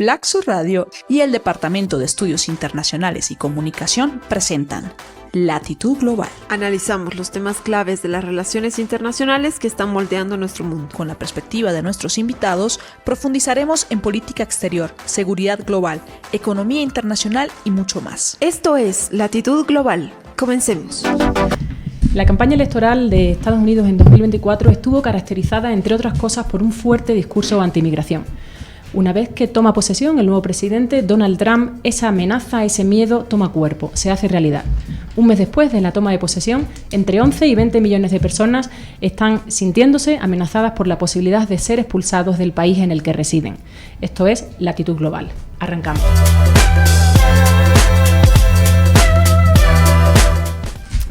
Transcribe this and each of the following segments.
Flaxo Radio y el Departamento de Estudios Internacionales y Comunicación presentan Latitud Global. Analizamos los temas claves de las relaciones internacionales que están moldeando nuestro mundo. Con la perspectiva de nuestros invitados, profundizaremos en política exterior, seguridad global, economía internacional y mucho más. Esto es Latitud Global. Comencemos. La campaña electoral de Estados Unidos en 2024 estuvo caracterizada, entre otras cosas, por un fuerte discurso anti-inmigración. Una vez que toma posesión el nuevo presidente, Donald Trump, esa amenaza, ese miedo toma cuerpo, se hace realidad. Un mes después de la toma de posesión, entre 11 y 20 millones de personas están sintiéndose amenazadas por la posibilidad de ser expulsados del país en el que residen. Esto es Latitud Global. Arrancamos.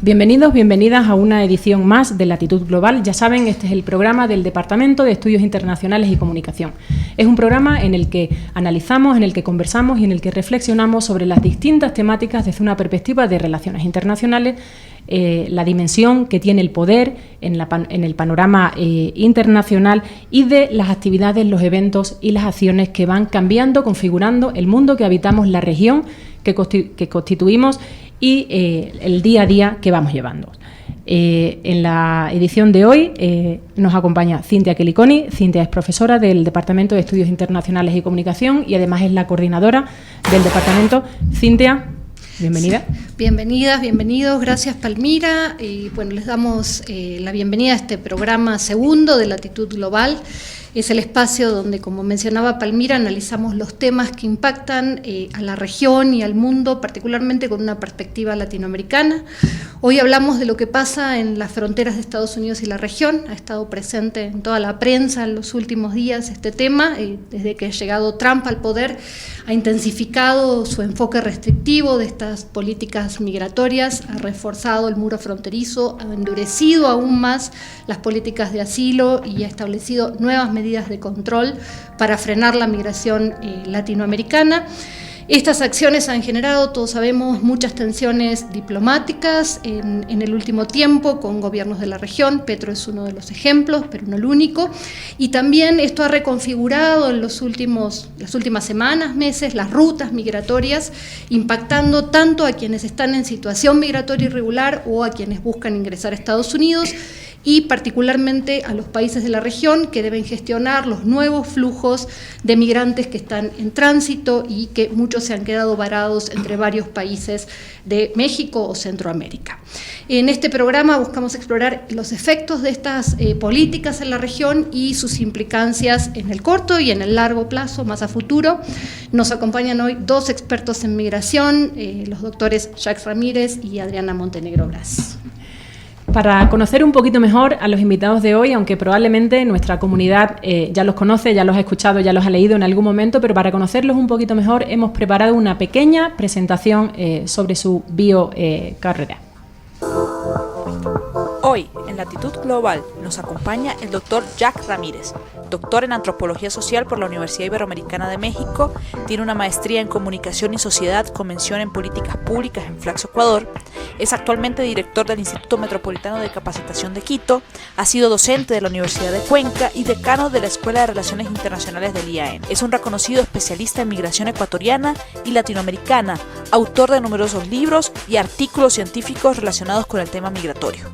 Bienvenidos, bienvenidas a una edición más de Latitud Global. Ya saben, este es el programa del Departamento de Estudios Internacionales y Comunicación. Es un programa en el que analizamos, en el que conversamos y en el que reflexionamos sobre las distintas temáticas desde una perspectiva de relaciones internacionales, la dimensión que tiene el poder en el panorama internacional y de las actividades, los eventos y las acciones que van cambiando, configurando el mundo que habitamos, la región que constituimos y el día a día que vamos llevando. En la edición de hoy nos acompaña Cintia Quelliconi. Cintia es profesora del Departamento de Estudios Internacionales y Comunicación y además es la coordinadora del departamento. Cintia, bienvenida. Sí. Bienvenidas, bienvenidos. Gracias, Palmira. Y bueno, les damos la bienvenida a este programa segundo de Latitud Global. Es el espacio donde, como mencionaba Palmira, analizamos los temas que impactan a la región y al mundo, particularmente con una perspectiva latinoamericana. Hoy hablamos de lo que pasa en las fronteras de Estados Unidos y la región. Ha estado presente en toda la prensa en los últimos días este tema. Desde que ha llegado Trump al poder, ha intensificado su enfoque restrictivo de estas políticas migratorias, ha reforzado el muro fronterizo, ha endurecido aún más las políticas de asilo y ha establecido nuevas medidas de control para frenar la migración latinoamericana. Estas acciones han generado, todos sabemos, muchas tensiones diplomáticas en el último tiempo con gobiernos de la región. Petro es uno de los ejemplos, pero no el único. Y también esto ha reconfigurado en las últimas semanas, meses, las rutas migratorias, impactando tanto a quienes están en situación migratoria irregular o a quienes buscan ingresar a Estados Unidos, y particularmente a los países de la región que deben gestionar los nuevos flujos de migrantes que están en tránsito y que muchos se han quedado varados entre varios países de México o Centroamérica. En este programa buscamos explorar los efectos de estas políticas en la región y sus implicancias en el corto y en el largo plazo, más a futuro. Nos acompañan hoy dos expertos en migración, los doctores Jacques Ramírez y Adriana Montenegro Bras. Para conocer un poquito mejor a los invitados de hoy, aunque probablemente nuestra comunidad ya los conoce, ya los ha escuchado, ya los ha leído en algún momento, pero para conocerlos un poquito mejor hemos preparado una pequeña presentación sobre su biocarrera. Hoy, en Latitud Global, nos acompaña el doctor Jacques Ramírez, doctor en Antropología Social por la Universidad Iberoamericana de México, tiene una maestría en Comunicación y Sociedad con mención en Políticas Públicas en Flaxo, Ecuador, es actualmente director del Instituto Metropolitano de Capacitación de Quito, ha sido docente de la Universidad de Cuenca y decano de la Escuela de Relaciones Internacionales del IAN. Es un reconocido especialista en migración ecuatoriana y latinoamericana, autor de numerosos libros y artículos científicos relacionados con el tema migratorio.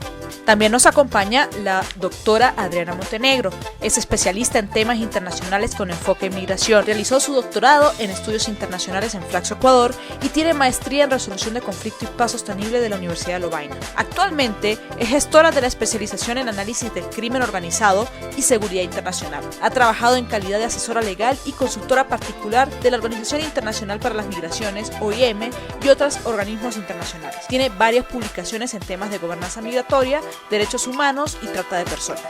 También nos acompaña la doctora Adriana Montenegro, es especialista en temas internacionales con enfoque en migración. Realizó su doctorado en estudios internacionales en Flaxo, Ecuador y tiene maestría en resolución de conflicto y paz sostenible de la Universidad de Lovaina. Actualmente es gestora de la especialización en análisis del crimen organizado y seguridad internacional. Ha trabajado en calidad de asesora legal y consultora particular de la Organización Internacional para las Migraciones, OIM, y otros organismos internacionales. Tiene varias publicaciones en temas de gobernanza migratoria, derechos humanos y trata de personas.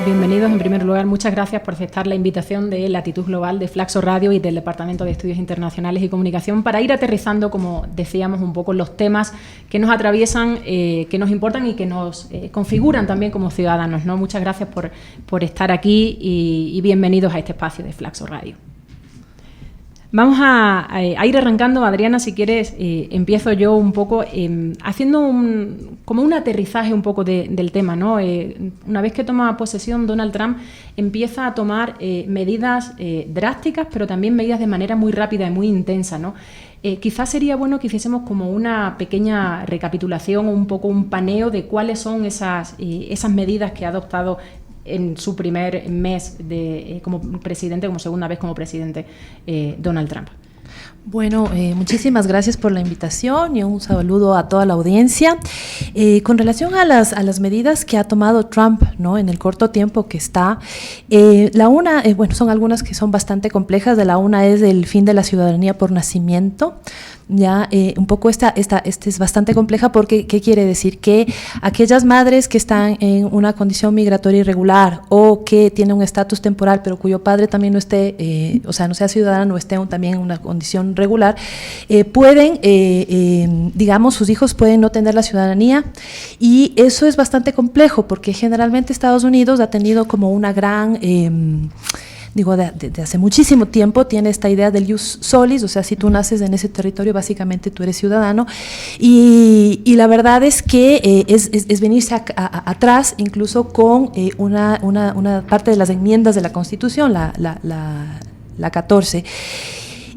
Bienvenidos. En primer lugar, muchas gracias por aceptar la invitación de Latitud Global, de Flaxo Radio y del Departamento de Estudios Internacionales y Comunicación para ir aterrizando, como decíamos, un poco los temas que nos atraviesan, que nos importan y que nos configuran también como ciudadanos, ¿no? Muchas gracias por estar aquí y bienvenidos a este espacio de Flaxo Radio. Vamos a ir arrancando. Adriana, si quieres, empiezo yo un poco haciendo como un aterrizaje un poco del tema, ¿no? Una vez que toma posesión Donald Trump, empieza a tomar medidas drásticas, pero también medidas de manera muy rápida y muy intensa, ¿no? Quizás sería bueno que hiciésemos como una pequeña recapitulación o un poco un paneo de cuáles son esas medidas que ha adoptado en su primer mes como presidente, como segunda vez como presidente, Donald Trump. Bueno, muchísimas gracias por la invitación y un saludo a toda la audiencia. Con relación a las medidas que ha tomado Trump, ¿no?, en el corto tiempo que está, son algunas que son bastante complejas. La una es el fin de la ciudadanía por nacimiento. Ya, un poco esta es bastante compleja porque, ¿qué quiere decir? Que aquellas madres que están en una condición migratoria irregular o que tienen un estatus temporal pero cuyo padre también no esté, no sea ciudadano o esté también en una condición regular, pueden, digamos, sus hijos pueden no tener la ciudadanía, y eso es bastante complejo porque generalmente Estados Unidos ha tenido como una gran... de hace muchísimo tiempo tiene esta idea del ius solis, o sea, si tú naces en ese territorio, básicamente tú eres ciudadano, y la verdad es que es venirse atrás, incluso con una parte de las enmiendas de la Constitución, la 14.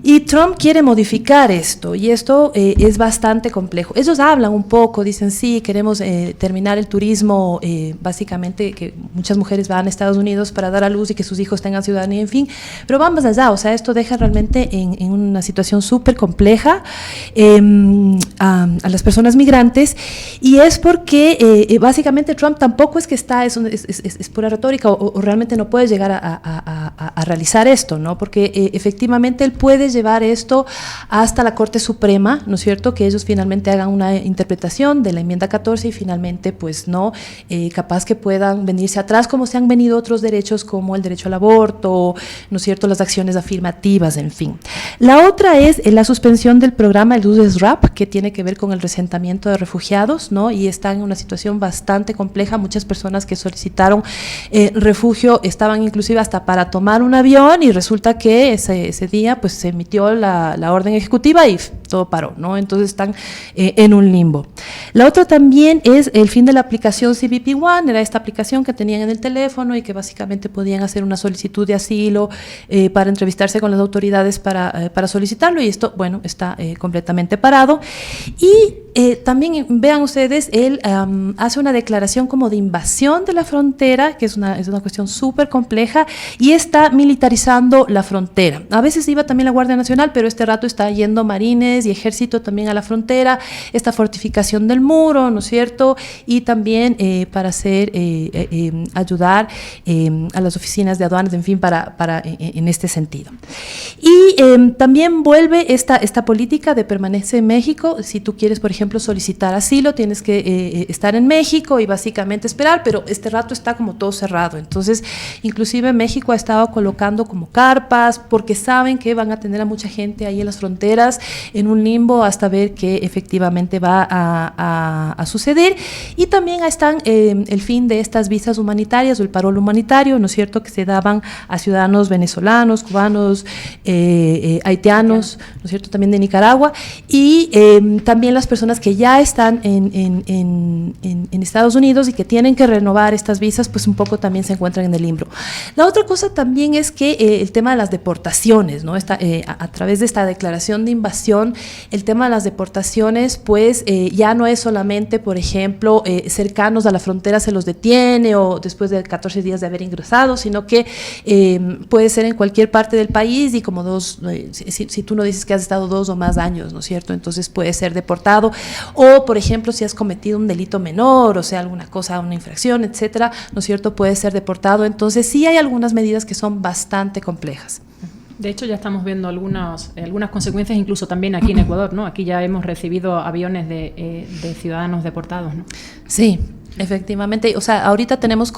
Y Trump quiere modificar esto, y esto es bastante complejo. Ellos hablan un poco, dicen sí, queremos terminar el turismo, básicamente que muchas mujeres van a Estados Unidos para dar a luz y que sus hijos tengan ciudadanía, en fin, pero vamos allá, o sea, esto deja realmente en una situación súper compleja a las personas migrantes, y es porque básicamente Trump tampoco es que es pura retórica o realmente no puede llegar a realizar esto, ¿no? Porque efectivamente él puede llevar esto hasta la Corte Suprema, ¿no es cierto?, que ellos finalmente hagan una interpretación de la enmienda 14 y finalmente, pues no, capaz que puedan venirse atrás como se han venido otros derechos como el derecho al aborto, ¿no es cierto?, las acciones afirmativas, en fin. La otra es la suspensión del programa, el USRAP, que tiene que ver con el resentamiento de refugiados, ¿no?, y está en una situación bastante compleja. Muchas personas que solicitaron refugio estaban inclusive hasta para tomar un avión, y resulta que ese día pues se emitió la orden ejecutiva y todo paró, ¿no? Entonces están en un limbo. La otra también es el fin de la aplicación CBP One. Era esta aplicación que tenían en el teléfono y que básicamente podían hacer una solicitud de asilo para entrevistarse con las autoridades para solicitarlo, y esto, bueno, está completamente parado. Y también vean ustedes, él hace una declaración como de invasión de la frontera, que es una cuestión súper compleja, y está militarizando la frontera. A veces iba también la Guardia Nacional, pero este rato está yendo marines y ejército también a la frontera, esta fortificación del muro, ¿no es cierto?, y también para ayudar a las oficinas de aduanas, en fin, en este sentido. Y también vuelve esta política de permanecer en México. Si tú quieres, por ejemplo, solicitar asilo, tienes que estar en México y básicamente esperar, pero este rato está como todo cerrado. Entonces, inclusive México ha estado colocando como carpas porque saben que van a tener a mucha gente ahí en las fronteras en un limbo hasta ver qué efectivamente va a suceder. Y también están el fin de estas visas humanitarias o el parol humanitario, ¿no es cierto?, que se daban a ciudadanos venezolanos, cubanos, haitianos, ¿no es cierto?, también de Nicaragua, y también las personas que ya están en Estados Unidos y que tienen que renovar estas visas, pues un poco también se encuentran en el limbo. La otra cosa también es que el tema de las deportaciones, ¿no? A través de esta declaración de invasión, el tema de las deportaciones, pues ya no es solamente, por ejemplo, cercanos a la frontera se los detiene o después de 14 días de haber ingresado, sino que puede ser en cualquier parte del país, y como si tú no dices que has estado 2 o más años, ¿no es cierto?, entonces puede ser deportado. O, por ejemplo, si has cometido un delito menor, o sea, alguna cosa, una infracción, etcétera, ¿no es cierto?, puede ser deportado. Entonces sí hay algunas medidas que son bastante complejas. De hecho, ya estamos viendo algunas consecuencias, incluso también aquí en Ecuador, ¿no? Aquí ya hemos recibido aviones de ciudadanos deportados, ¿no? Sí, efectivamente. O sea, ahorita tenemos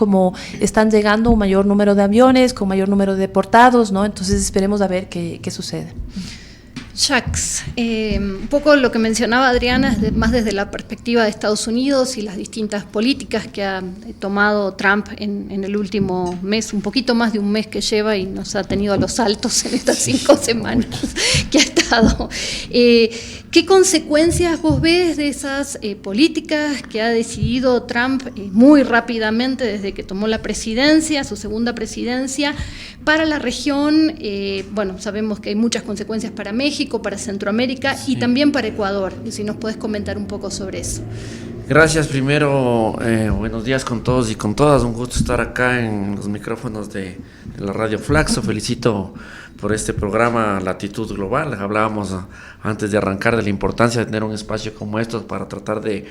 están llegando un mayor número de aviones, con mayor número de deportados, ¿no? Entonces esperemos a ver qué sucede. Jacques, un poco lo que mencionaba Adriana es más desde la perspectiva de Estados Unidos y las distintas políticas que ha tomado Trump en el último mes, un poquito más de un mes que lleva y nos ha tenido a los saltos en estas 5 semanas que ha estado. ¿Qué consecuencias vos ves de esas políticas que ha decidido Trump muy rápidamente desde que tomó la presidencia, su segunda presidencia, para la región? Bueno, sabemos que hay muchas consecuencias para México, para Centroamérica y también para Ecuador. Y si nos puedes comentar un poco sobre eso. Gracias. Primero, buenos días con todos y con todas. Un gusto estar acá en los micrófonos de la Radio Flaxo. Felicito por este programa Latitud Global. Hablábamos antes de arrancar de la importancia de tener un espacio como estos para tratar de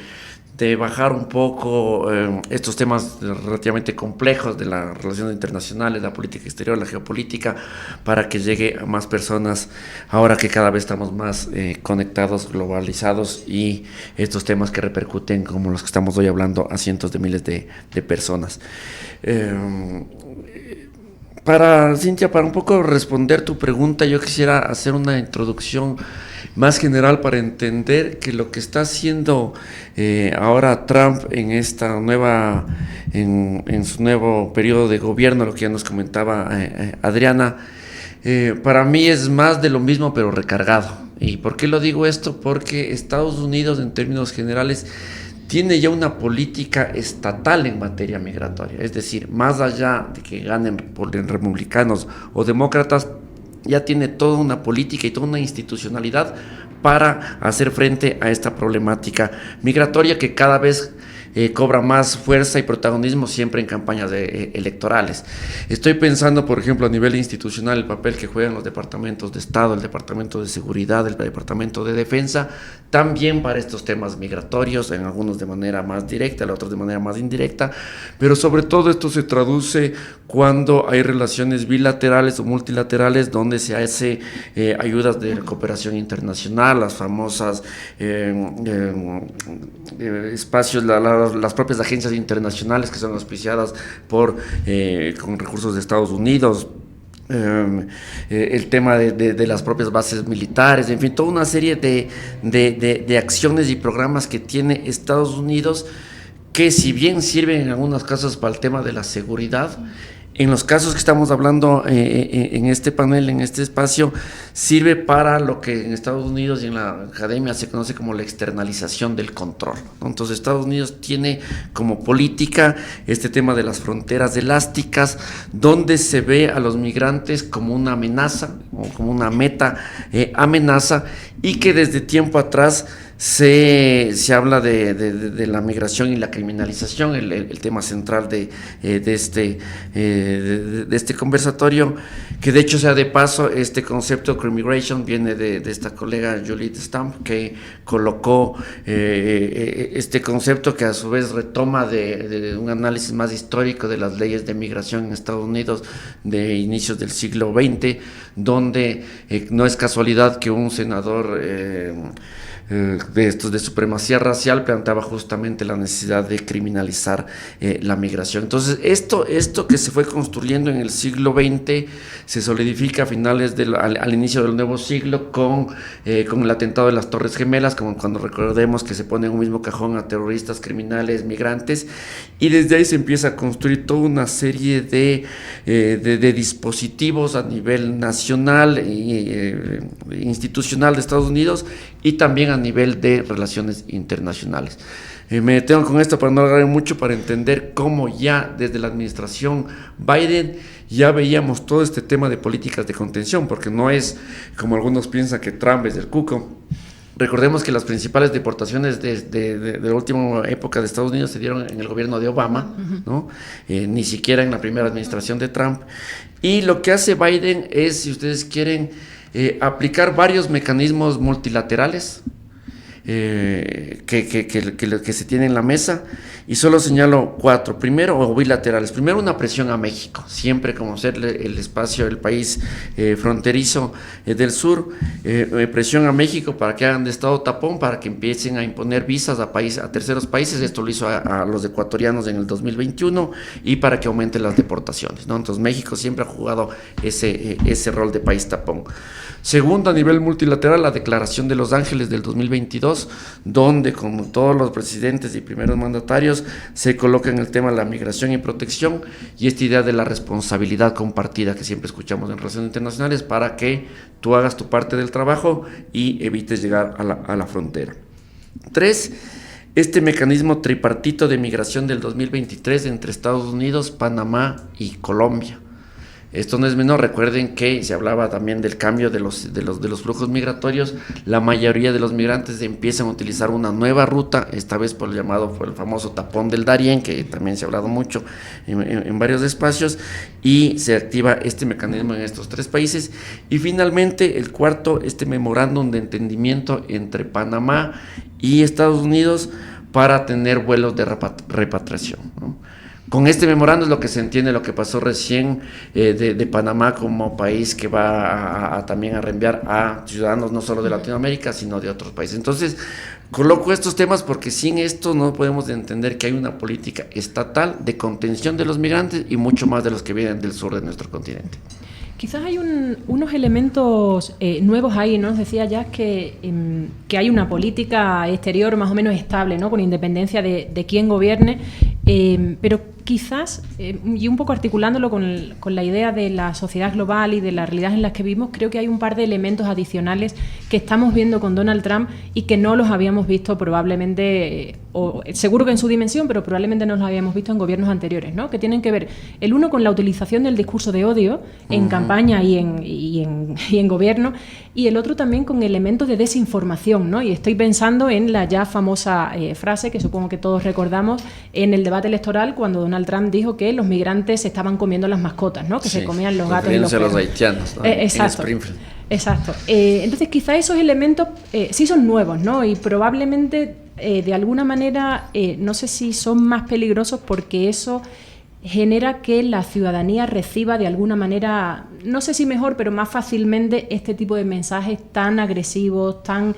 bajar un poco estos temas relativamente complejos de las relaciones internacionales, la política exterior, la geopolítica, para que llegue a más personas ahora que cada vez estamos más conectados, globalizados, y estos temas que repercuten, como los que estamos hoy hablando, a cientos de miles de personas. Cintia, para un poco responder tu pregunta, yo quisiera hacer una introducción más general para entender que lo que está haciendo ahora Trump en esta nueva, en su nuevo periodo de gobierno, lo que ya nos comentaba Adriana, para mí es más de lo mismo pero recargado. ¿Y por qué lo digo esto? Porque Estados Unidos, en términos generales, tiene ya una política estatal en materia migratoria, es decir, más allá de que ganen por republicanos o demócratas, ya tiene toda una política y toda una institucionalidad para hacer frente a esta problemática migratoria que cada vez cobra más fuerza y protagonismo siempre en campañas electorales. Estoy pensando, por ejemplo, a nivel institucional, el papel que juegan los departamentos de Estado, el Departamento de Seguridad, el Departamento de Defensa, también para estos temas migratorios, en algunos de manera más directa, en otros de manera más indirecta, pero sobre todo esto se traduce cuando hay relaciones bilaterales o multilaterales donde se hace ayudas de cooperación internacional, las famosas espacios, las propias agencias internacionales que son auspiciadas con recursos de Estados Unidos, el tema de las propias bases militares, en fin, toda una serie de acciones y programas que tiene Estados Unidos que, si bien sirven en algunos casos para el tema de la seguridad, en los casos que estamos hablando en este panel, en este espacio, sirve para lo que en Estados Unidos y en la academia se conoce como la externalización del control, ¿no? Entonces Estados Unidos tiene como política este tema de las fronteras elásticas, donde se ve a los migrantes como una amenaza o como una meta amenaza, y que desde tiempo atrás se habla de la migración y la criminalización, el tema central de este conversatorio, que de hecho, sea de paso, este concepto crimmigration viene de esta colega Juliette Stamp, que colocó este concepto, que a su vez retoma de un análisis más histórico de las leyes de migración en Estados Unidos de inicios del siglo XX, donde no es casualidad que un senador de estos de supremacía racial planteaba justamente la necesidad de criminalizar la migración. Entonces esto que se fue construyendo en el siglo XX se solidifica a finales al inicio del nuevo siglo con el atentado de las Torres Gemelas, como cuando recordemos que se pone en un mismo cajón a terroristas, criminales, migrantes, y desde ahí se empieza a construir toda una serie de dispositivos a nivel nacional e institucional de Estados Unidos, y también a nivel de relaciones internacionales. Me detengo con esto para no alargar mucho, para entender cómo ya desde la administración Biden ya veíamos todo este tema de políticas de contención, porque no es como algunos piensan que Trump es del cuco. Recordemos que las principales deportaciones de la última época de Estados Unidos se dieron en el gobierno de Obama, ¿no? Ni siquiera en la primera administración de Trump. Y lo que hace Biden es, si ustedes quieren, aplicar varios mecanismos multilaterales que se tiene en la mesa, y solo señalo 4. Primero, o bilaterales. Primero, una presión a México, siempre como ser el espacio, el país fronterizo del sur, presión a México para que hagan de estado tapón, para que empiecen a imponer visas a terceros países. Esto lo hizo a los ecuatorianos en el 2021, y para que aumenten las deportaciones, ¿no? Entonces México siempre ha jugado ese rol de país tapón. Segundo, a nivel multilateral, la Declaración de Los Ángeles del 2022, donde, como todos los presidentes y primeros mandatarios, se coloca en el tema de la migración y protección, y esta idea de la responsabilidad compartida que siempre escuchamos en relaciones internacionales, para que tú hagas tu parte del trabajo y evites llegar a la frontera. 3, este mecanismo tripartito de migración del 2023 entre Estados Unidos, Panamá y Colombia. Esto no es menor. Recuerden que se hablaba también del cambio de los flujos migratorios. La mayoría de los migrantes empiezan a utilizar una nueva ruta, esta vez por el famoso tapón del Darién, que también se ha hablado mucho en varios espacios, y se activa este mecanismo en estos 3 países. Y finalmente, el cuarto, este memorándum de entendimiento entre Panamá y Estados Unidos para tener vuelos de repatriación, ¿no? Con este memorándum es lo que se entiende lo que pasó recién de Panamá como país que va también a reenviar a ciudadanos no solo de Latinoamérica, sino de otros países. Entonces, coloco estos temas porque sin esto no podemos entender que hay una política estatal de contención de los migrantes, y mucho más de los que vienen del sur de nuestro continente. Quizás hay unos elementos nuevos ahí, ¿no? Nos decía ya que hay una política exterior más o menos estable, ¿no? Con independencia de quién gobierne, pero quizás, y un poco articulándolo con la idea de la sociedad global y de la realidad en la que vivimos, creo que hay un par de elementos adicionales que estamos viendo con Donald Trump y que no los habíamos visto probablemente, o seguro que en su dimensión, pero probablemente no los habíamos visto en gobiernos anteriores, ¿no? Que tienen que ver, el uno con la utilización del discurso de odio en campaña y en gobierno, y el otro también con elementos de desinformación, ¿no? Y estoy pensando en la ya famosa frase que supongo que todos recordamos en el debate electoral, cuando Donald Trump dijo que los migrantes se estaban comiendo las mascotas, ¿no? Que se comían los gatos y los perros. Los haitianos, ¿no? Exacto. Exacto. Entonces, quizá esos elementos sí son nuevos, ¿no? Y probablemente, de alguna manera, no sé si son más peligrosos porque eso genera que la ciudadanía reciba de alguna manera, no sé si mejor, pero más fácilmente este tipo de mensajes tan agresivos, tan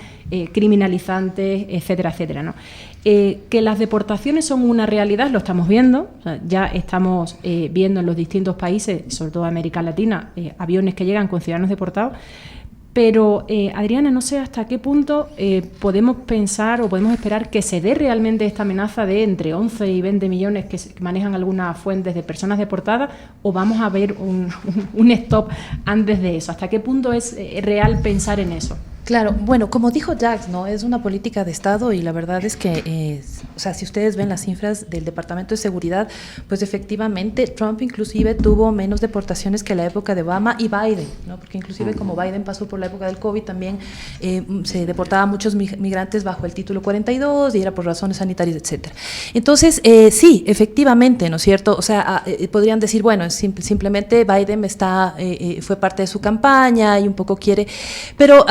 criminalizantes, etcétera, etcétera, ¿no? Que las deportaciones son una realidad, lo estamos viendo, o sea, ya estamos viendo en los distintos países, sobre todo América Latina, aviones que llegan con ciudadanos deportados. Pero, Adriana, no sé hasta qué punto podemos pensar o podemos esperar que se dé realmente esta amenaza de entre 11 y 20 millones que manejan algunas fuentes de personas deportadas, o vamos a ver un stop antes de eso. ¿Hasta qué punto es real pensar en eso? Claro, bueno, como dijo Jacques, ¿no? Es una política de Estado, y la verdad es que, o sea, si ustedes ven las cifras del Departamento de Seguridad, pues efectivamente Trump inclusive tuvo menos deportaciones que la época de Obama y Biden, ¿no? Porque inclusive como Biden pasó por la época del COVID, también se deportaba a muchos migrantes bajo el título 42 y era por razones sanitarias, etcétera. Entonces, sí, efectivamente, ¿no es cierto? O sea, podrían decir, bueno, simplemente Biden fue parte de su campaña y un poco quiere, pero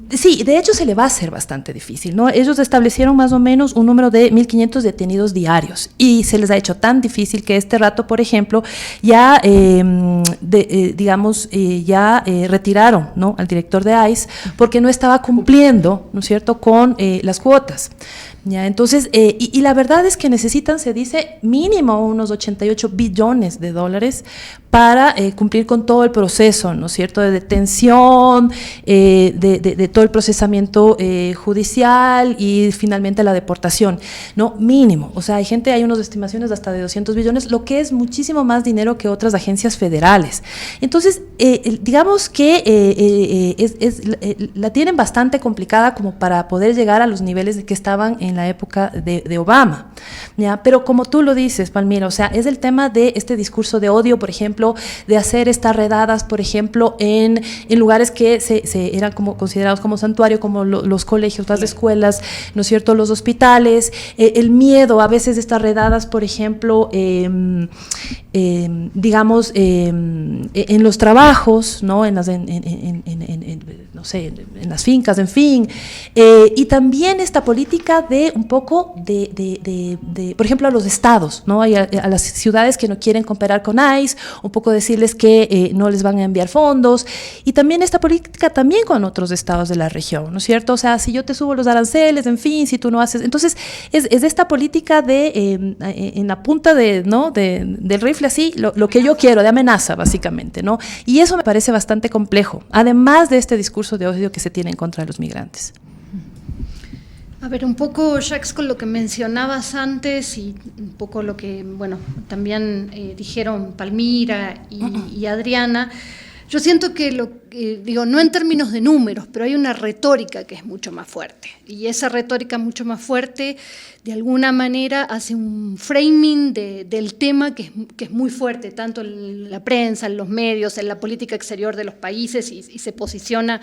sí, de hecho se le va a hacer bastante difícil, ¿no? Ellos establecieron más o menos un número de 1.500 detenidos diarios, y se les ha hecho tan difícil que este rato, por ejemplo, ya, retiraron, ¿no?, al director de ICE porque no estaba cumpliendo, ¿no es cierto?, con las cuotas. Ya, entonces, y la verdad es que necesitan, se dice, mínimo unos 88 billones de dólares para cumplir con todo el proceso, ¿no es cierto?, de detención, de todo el procesamiento judicial y finalmente la deportación, ¿no? Mínimo. O sea, hay unas estimaciones de hasta de 200 billones, lo que es muchísimo más dinero que otras agencias federales. Entonces, digamos que la tienen bastante complicada como para poder llegar a los niveles que estaban en la época de Obama, ¿ya? Pero como tú lo dices, Palmira, o sea, es el tema de este discurso de odio, por ejemplo, de hacer estas redadas, por ejemplo, en lugares que se eran como considerados como santuario, como los colegios, las escuelas, ¿no es cierto?, los hospitales, el miedo a veces de estas redadas, por ejemplo, digamos, en los trabajos, ¿no? En las fincas, en fin, y también esta política de un poco por ejemplo, a los estados, ¿no? Y a las ciudades que no quieren cooperar con ICE, un poco decirles que no les van a enviar fondos, y también esta política también con otros estados de la región, ¿no es cierto? O sea, si yo te subo los aranceles, en fin, si tú no haces, entonces es esta política en la punta del rifle, así, lo que yo quiero, de amenaza, básicamente, ¿no? Y eso me parece bastante complejo, además de este discurso de odio que se tiene en contra de los migrantes. A ver, un poco, Jacques, con lo que mencionabas antes y un poco lo que, bueno, también dijeron Palmira y Adriana, yo siento que digo, no en términos de números, pero hay una retórica que es mucho más fuerte. Y esa retórica mucho más fuerte, de alguna manera, hace un framing del tema que es muy fuerte, tanto en la prensa, en los medios, en la política exterior de los países, y se posiciona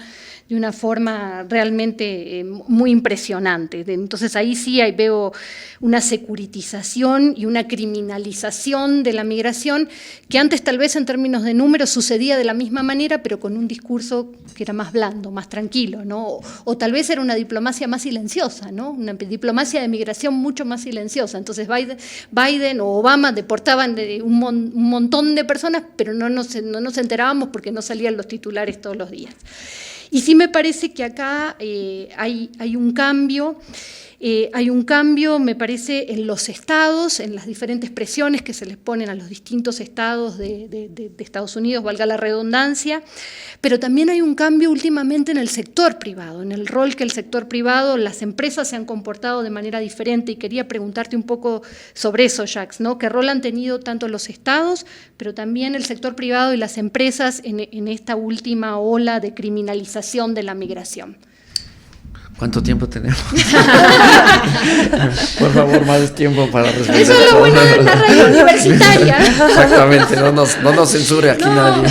de una forma realmente muy impresionante. Entonces ahí sí veo una securitización y una criminalización de la migración que antes tal vez en términos de números sucedía de la misma manera, pero con un discurso que era más blando, más tranquilo, ¿no? O tal vez era una diplomacia más silenciosa, ¿no? Una diplomacia de migración mucho más silenciosa. Entonces Biden o Obama deportaban un montón de personas, pero no nos enterábamos porque no salían los titulares todos los días. Y sí me parece que acá hay un cambio. Hay un cambio, me parece, en los estados, en las diferentes presiones que se les ponen a los distintos estados de Estados Unidos, valga la redundancia, pero también hay un cambio últimamente en el sector privado, en el rol que el sector privado, las empresas se han comportado de manera diferente, y quería preguntarte un poco sobre eso, Jacques, ¿no? ¿Qué rol han tenido tanto los estados, pero también el sector privado y las empresas en esta última ola de criminalización de la migración? ¿Cuánto tiempo tenemos? Por favor, más tiempo para responder. Eso es lo bueno de la radio universitaria. Exactamente, no nos censure aquí nadie.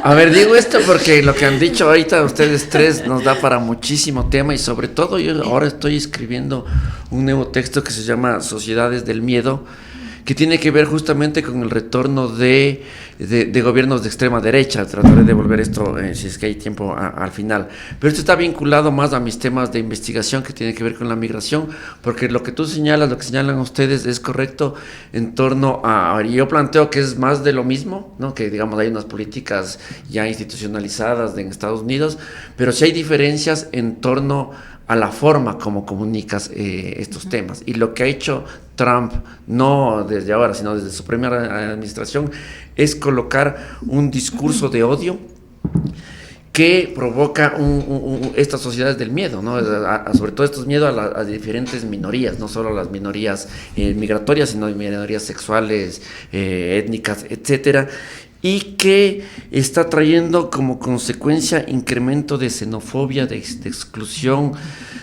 A ver, digo esto porque lo que han dicho ahorita ustedes tres nos da para muchísimo tema, y sobre todo yo ahora estoy escribiendo un nuevo texto que se llama Sociedades del Miedo, que tiene que ver justamente con el retorno de gobiernos de extrema derecha. Trataré de volver esto, si es que hay tiempo, al final. Pero esto está vinculado más a mis temas de investigación que tienen que ver con la migración, porque lo que tú señalas, lo que señalan ustedes es correcto en torno a, yo planteo que es más de lo mismo, ¿no? Que digamos hay unas políticas ya institucionalizadas en Estados Unidos, pero sí hay diferencias en torno a la forma como comunicas estos temas. Y lo que ha hecho Trump, no desde ahora, sino desde su primera administración, es colocar un discurso de odio que provoca estas sociedades del miedo, ¿no? Sobre todo estos miedos a diferentes minorías, no solo a las minorías migratorias, sino a minorías sexuales, étnicas, etcétera, y que está trayendo como consecuencia incremento de xenofobia, de exclusión,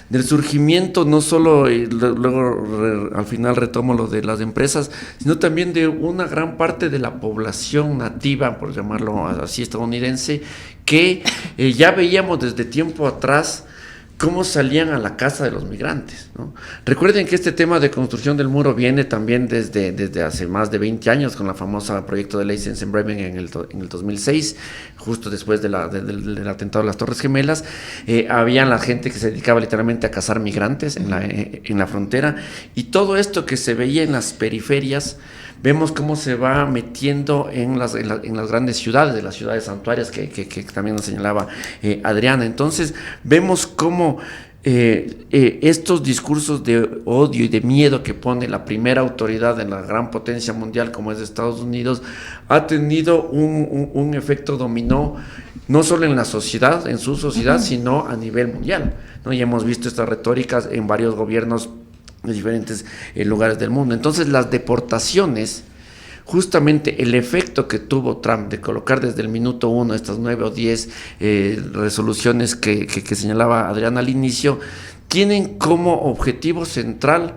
del surgimiento no solo, luego al final retomo lo de las empresas, sino también de una gran parte de la población nativa, por llamarlo así, estadounidense, que ya veíamos desde tiempo atrás cómo salían a la casa de los migrantes, ¿no? Recuerden que este tema de construcción del muro viene también desde hace más de 20 años, con la famosa proyecto de ley Sensenbrenner en el 2006, justo después del atentado de las Torres Gemelas. Había la gente que se dedicaba literalmente a cazar migrantes en la frontera, y todo esto que se veía en las periferias, vemos cómo se va metiendo en las grandes ciudades, de las ciudades santuarias que también nos señalaba Adriana. Entonces vemos cómo estos discursos de odio y de miedo que pone la primera autoridad en la gran potencia mundial como es Estados Unidos, ha tenido un efecto dominó, no solo en la sociedad, en su sociedad, sino a nivel mundial, ¿no? Y hemos visto estas retóricas en varios gobiernos de diferentes lugares del mundo. Entonces las deportaciones, justamente el efecto que tuvo Trump de colocar desde el minuto 1 estas 9 o 10 resoluciones que señalaba Adriana al inicio, tienen como objetivo central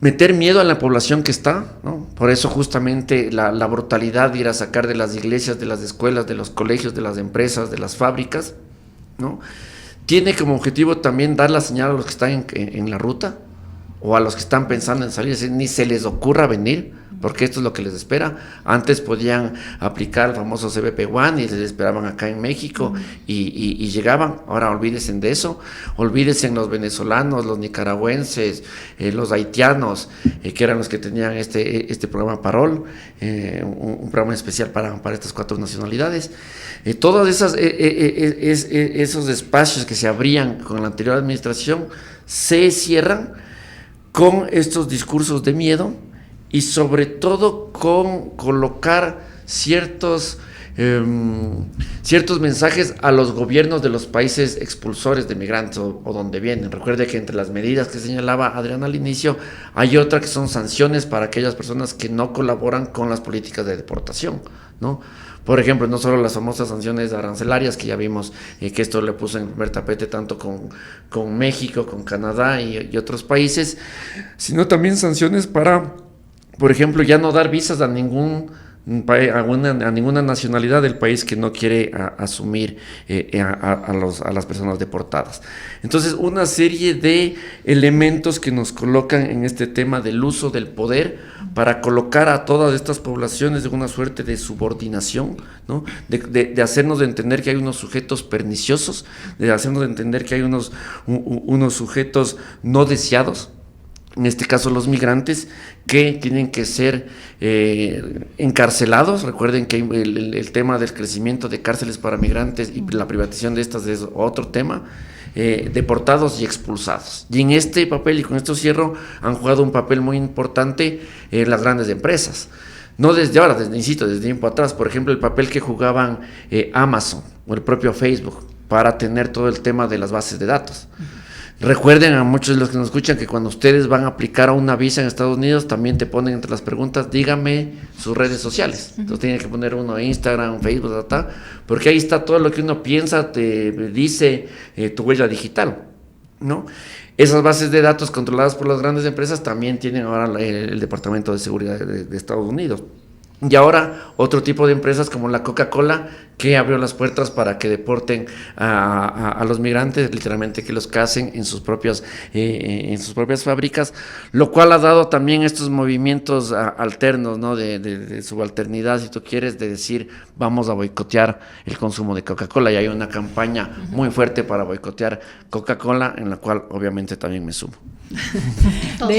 meter miedo a la población que está, ¿no? Por eso justamente la brutalidad de ir a sacar de las iglesias, de las escuelas, de los colegios, de las empresas, de las fábricas, ¿no? Tiene como objetivo también dar la señal a los que están en la ruta o a los que están pensando en salir, ni se les ocurra venir, porque esto es lo que les espera. Antes podían aplicar el famoso CBP-1 y les esperaban acá en México y llegaban. Ahora olvídense de eso, olvídense en los venezolanos, los nicaragüenses, los haitianos, que eran los que tenían este programa Parol, un programa especial para estas 4 nacionalidades. Todos esos espacios que se abrían con la anterior administración se cierran con estos discursos de miedo y sobre todo con colocar ciertos mensajes a los gobiernos de los países expulsores de migrantes o donde vienen. Recuerde que entre las medidas que señalaba Adriana al inicio hay otra que son sanciones para aquellas personas que no colaboran con las políticas de deportación, ¿no? Por ejemplo, no solo las famosas sanciones arancelarias que ya vimos que esto le puso en el primer tapete tanto con México, con Canadá y otros países, sino también sanciones para, por ejemplo, ya no dar visas a ninguna nacionalidad del país que no quiere asumir a las personas deportadas. Entonces, una serie de elementos que nos colocan en este tema del uso del poder para colocar a todas estas poblaciones de una suerte de subordinación, ¿no? De hacernos entender que hay unos sujetos perniciosos, de hacernos entender que hay unos sujetos no deseados, en este caso los migrantes, que tienen que ser encarcelados. Recuerden que el tema del crecimiento de cárceles para migrantes y la privatización de estas es otro tema, deportados y expulsados. Y en este papel, y con esto cierro, han jugado un papel muy importante las grandes empresas. No desde ahora, desde tiempo atrás. Por ejemplo, el papel que jugaban Amazon o el propio Facebook para tener todo el tema de las bases de datos. Recuerden a muchos de los que nos escuchan que cuando ustedes van a aplicar a una visa en Estados Unidos, también te ponen entre las preguntas, dígame sus redes sociales. Entonces tiene que poner uno Instagram, Facebook, porque ahí está todo lo que uno piensa, te dice tu huella digital, ¿no? Esas bases de datos controladas por las grandes empresas también tienen ahora el Departamento de Seguridad de Estados Unidos. Y ahora otro tipo de empresas como la Coca-Cola, que abrió las puertas para que deporten a los migrantes, literalmente que los casen en sus propias fábricas, lo cual ha dado también estos movimientos alternos, ¿no? de subalternidad, si tú quieres, de decir vamos a boicotear el consumo de Coca-Cola, y hay una campaña muy fuerte para boicotear Coca-Cola, en la cual obviamente también me sumo. De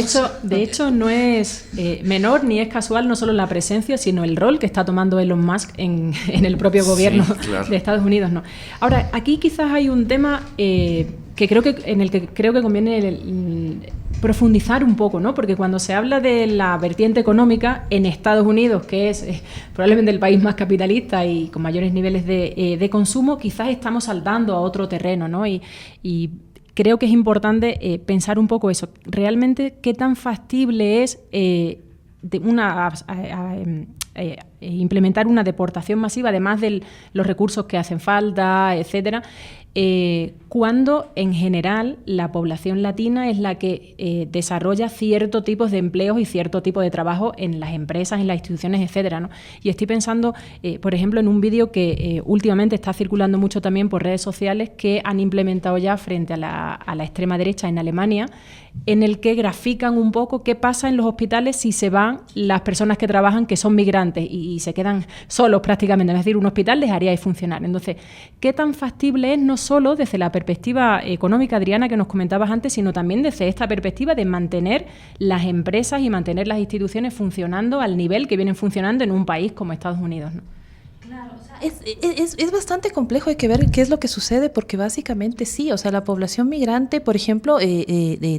hecho, no es menor ni es casual no solo la presencia, sino el rol que está tomando Elon Musk en el propio gobierno de Estados Unidos, ¿no? Ahora, aquí quizás hay un tema en el que creo que conviene profundizar un poco, ¿no? Porque cuando se habla de la vertiente económica en Estados Unidos, que es probablemente el país más capitalista y con mayores niveles de consumo, quizás estamos saltando a otro terreno, ¿no? Y creo que es importante pensar un poco eso. Realmente, ¿qué tan factible es implementar una deportación masiva, además de los recursos que hacen falta, etcétera, cuando en general la población latina es la que desarrolla ciertos tipos de empleos y cierto tipo de trabajo en las empresas, en las instituciones, etcétera, ¿no? Y estoy pensando, por ejemplo, en un vídeo que últimamente está circulando mucho también por redes sociales, que han implementado ya frente a la extrema derecha en Alemania, en el que grafican un poco qué pasa en los hospitales si se van las personas que trabajan, que son migrantes, y se quedan solos prácticamente. Es decir, un hospital dejaría de funcionar. Entonces, ¿qué tan factible es, no solo desde la perspectiva económica, Adriana, que nos comentabas antes, sino también desde esta perspectiva de mantener las empresas y mantener las instituciones funcionando al nivel que vienen funcionando en un país como Estados Unidos, ¿no? Claro, o sea, es bastante complejo, hay que ver qué es lo que sucede, porque básicamente sí, o sea, la población migrante, por ejemplo,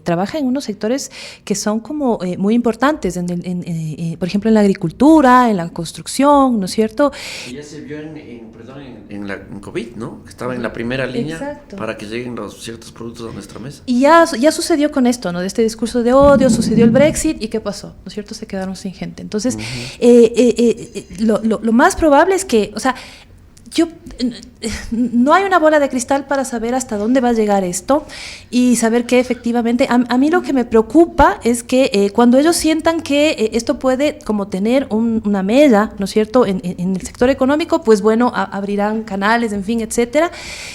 trabaja en unos sectores que son como muy importantes, por ejemplo, en la agricultura, en la construcción, ¿no es cierto? Y ya se vio en COVID, ¿no? Que estaba en la primera línea. Exacto. Para que lleguen los ciertos productos a nuestra mesa. Y ya sucedió con esto, ¿no? De este discurso de odio, sucedió el Brexit, ¿y qué pasó? ¿No es cierto? Se quedaron sin gente. Entonces, lo más probable es que, o sea, no hay una bola de cristal para saber hasta dónde va a llegar esto y saber que efectivamente, a mí lo que me preocupa es que cuando ellos sientan que esto puede como tener una mella, ¿no es cierto?, en el sector económico, pues bueno, abrirán canales, en fin, etcétera,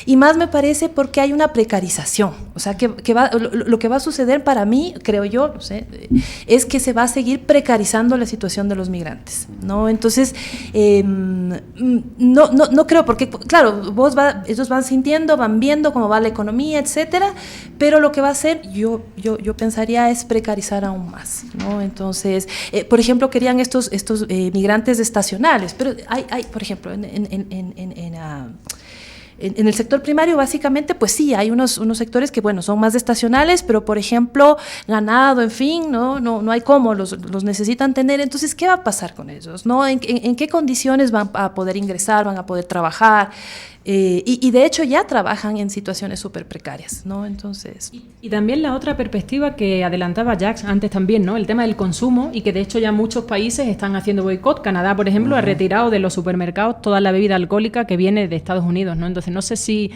y más me parece porque hay una precarización, o sea, lo que va a suceder para mí, creo yo, no sé, es que se va a seguir precarizando la situación de los migrantes, ¿no? Entonces, no creo, porque claro, ellos van sintiendo, van viendo cómo va la economía, etcétera, pero lo que va a hacer, yo pensaría, es precarizar aún más, ¿no? Entonces, por ejemplo, querían estos migrantes estacionales, pero hay por ejemplo, en el sector primario, básicamente, pues sí, hay unos sectores que, bueno, son más estacionales, pero, por ejemplo, ganado, en fin, no hay cómo, los necesitan tener. Entonces, ¿qué va a pasar con ellos? ¿No? ¿En qué condiciones van a poder ingresar, van a poder trabajar? Y de hecho ya trabajan en situaciones súper precarias, ¿no? Entonces... Y también la otra perspectiva que adelantaba Jacques antes también, ¿no? El tema del consumo, y que de hecho ya muchos países están haciendo boicot. Canadá, por ejemplo, ha retirado de los supermercados toda la bebida alcohólica que viene de Estados Unidos, ¿no? Entonces no sé si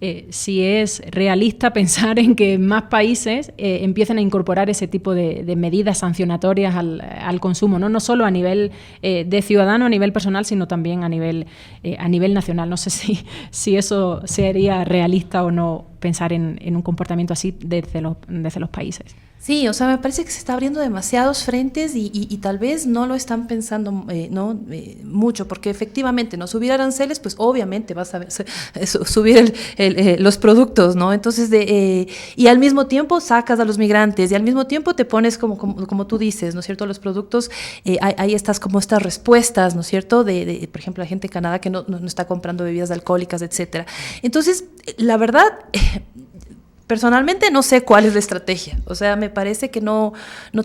es realista pensar en que más países empiecen a incorporar ese tipo de medidas sancionatorias al consumo, ¿no? No solo a nivel de ciudadano, a nivel personal, sino también a nivel nacional. No sé si eso sería realista o no, pensar en un comportamiento así desde los países. Sí, o sea, me parece que se está abriendo demasiados frentes y tal vez no lo están pensando mucho, porque efectivamente, no subir aranceles, pues obviamente vas a subir los productos, ¿no? Entonces, y al mismo tiempo sacas a los migrantes y al mismo tiempo te pones como tú dices, ¿no es cierto? Los productos, hay estas respuestas, ¿no es cierto? Por ejemplo, la gente de Canadá que no está comprando bebidas alcohólicas, etcétera. Entonces, la verdad... Personalmente no sé cuál es la estrategia, o sea, me parece que no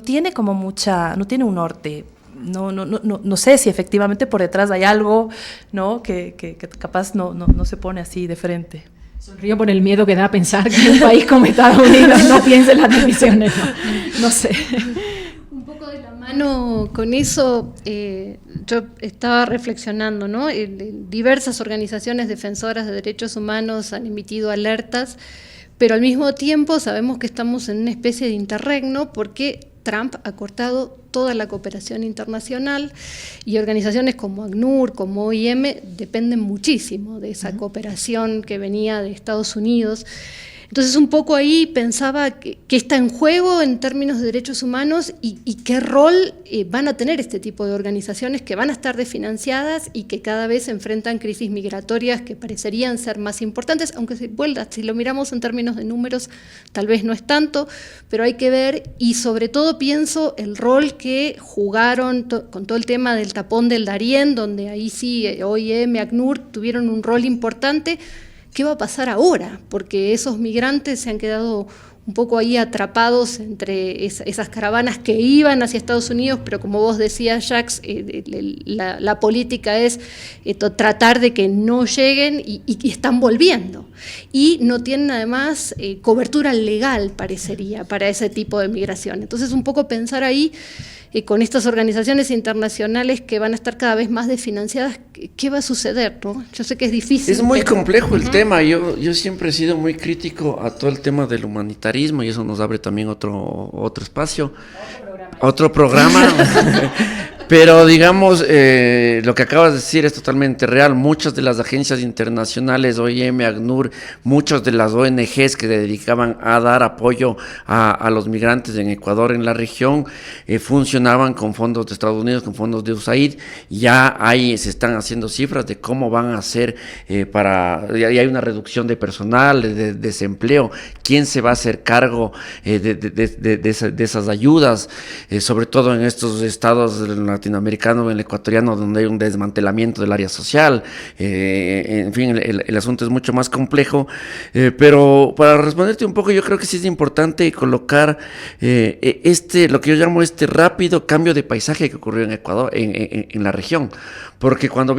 tiene como no tiene un norte, no sé si efectivamente por detrás hay algo, ¿no? que capaz no se pone así de frente. Sonrío por el miedo que da a pensar que un país como Estados Unidos no piense en las decisiones, no sé. Un poco de la mano con eso, yo estaba reflexionando, ¿no? Diversas organizaciones defensoras de derechos humanos han emitido alertas, pero al mismo tiempo sabemos que estamos en una especie de interregno porque Trump ha cortado toda la cooperación internacional y organizaciones como ACNUR, como OIM, dependen muchísimo de esa cooperación que venía de Estados Unidos. Entonces un poco ahí pensaba que está en juego en términos de derechos humanos y qué rol van a tener este tipo de organizaciones que van a estar desfinanciadas y que cada vez enfrentan crisis migratorias que parecerían ser más importantes, aunque si lo miramos en términos de números tal vez no es tanto, pero hay que ver, y sobre todo pienso el rol que jugaron con todo el tema del tapón del Darién, donde ahí sí OIM, ACNUR tuvieron un rol importante. ¿Qué va a pasar ahora? Porque esos migrantes se han quedado un poco ahí atrapados entre esas caravanas que iban hacia Estados Unidos, pero como vos decías, Jacques, la política es tratar de que no lleguen y están volviendo. Y no tienen además cobertura legal, parecería, para ese tipo de migración. Entonces, un poco pensar ahí, con estas organizaciones internacionales que van a estar cada vez más desfinanciadas, ¿qué va a suceder, no? Yo sé que es difícil. Es muy complejo el tema. Yo siempre he sido muy crítico a todo el tema del humanitarismo y eso nos abre también otro espacio. Otro programa. Pero digamos, lo que acabas de decir es totalmente real. Muchas de las agencias internacionales, OIM, ACNUR, muchas de las ONGs que se dedicaban a dar apoyo a los migrantes en Ecuador, en la región, funcionaban con fondos de Estados Unidos, con fondos de USAID. Ya se están haciendo cifras de cómo van a hacer ya hay una reducción de personal, de desempleo. ¿Quién se va a hacer cargo de esas ayudas? Sobre todo en estos estados latinoamericano, el ecuatoriano, donde hay un desmantelamiento del área social. En fin, el asunto es mucho más complejo, pero para responderte un poco, yo creo que sí es importante colocar lo que yo llamo rápido cambio de paisaje que ocurrió en Ecuador, en la región, porque cuando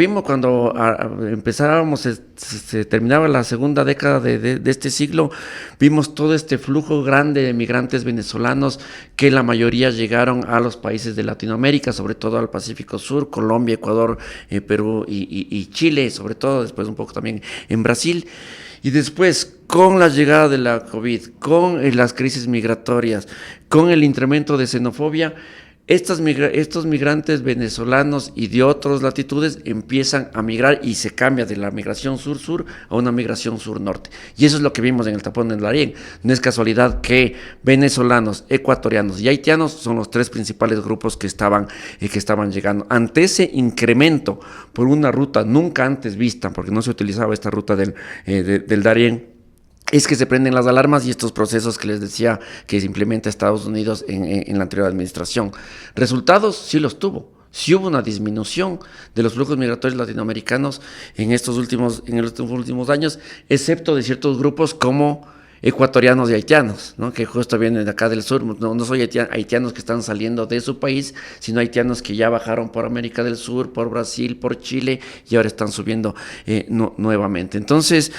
empezábamos, se terminaba la segunda década de este siglo, vimos todo este flujo grande de migrantes venezolanos que la mayoría llegaron a los países de Latinoamérica, sobre todo todo al Pacífico Sur, Colombia, Ecuador, Perú y Chile, sobre todo, después un poco también en Brasil. Y después, con la llegada de la COVID, con las crisis migratorias, con el incremento de xenofobia, estos migrantes venezolanos y de otras latitudes empiezan a migrar y se cambia de la migración sur-sur a una migración sur-norte. Y eso es lo que vimos en el tapón del Darién. No es casualidad que venezolanos, ecuatorianos y haitianos son los tres principales grupos que estaban llegando. Ante ese incremento por una ruta nunca antes vista, porque no se utilizaba esta ruta del Darién, es que se prenden las alarmas y estos procesos que les decía que se implementa Estados Unidos en la anterior administración. Resultados sí los tuvo. Sí hubo una disminución de los flujos migratorios latinoamericanos en los últimos años, excepto de ciertos grupos como ecuatorianos y haitianos, ¿no? Que justo vienen de acá del sur. No son haitianos que están saliendo de su país, sino haitianos que ya bajaron por América del Sur, por Brasil, por Chile y ahora están subiendo nuevamente. Entonces,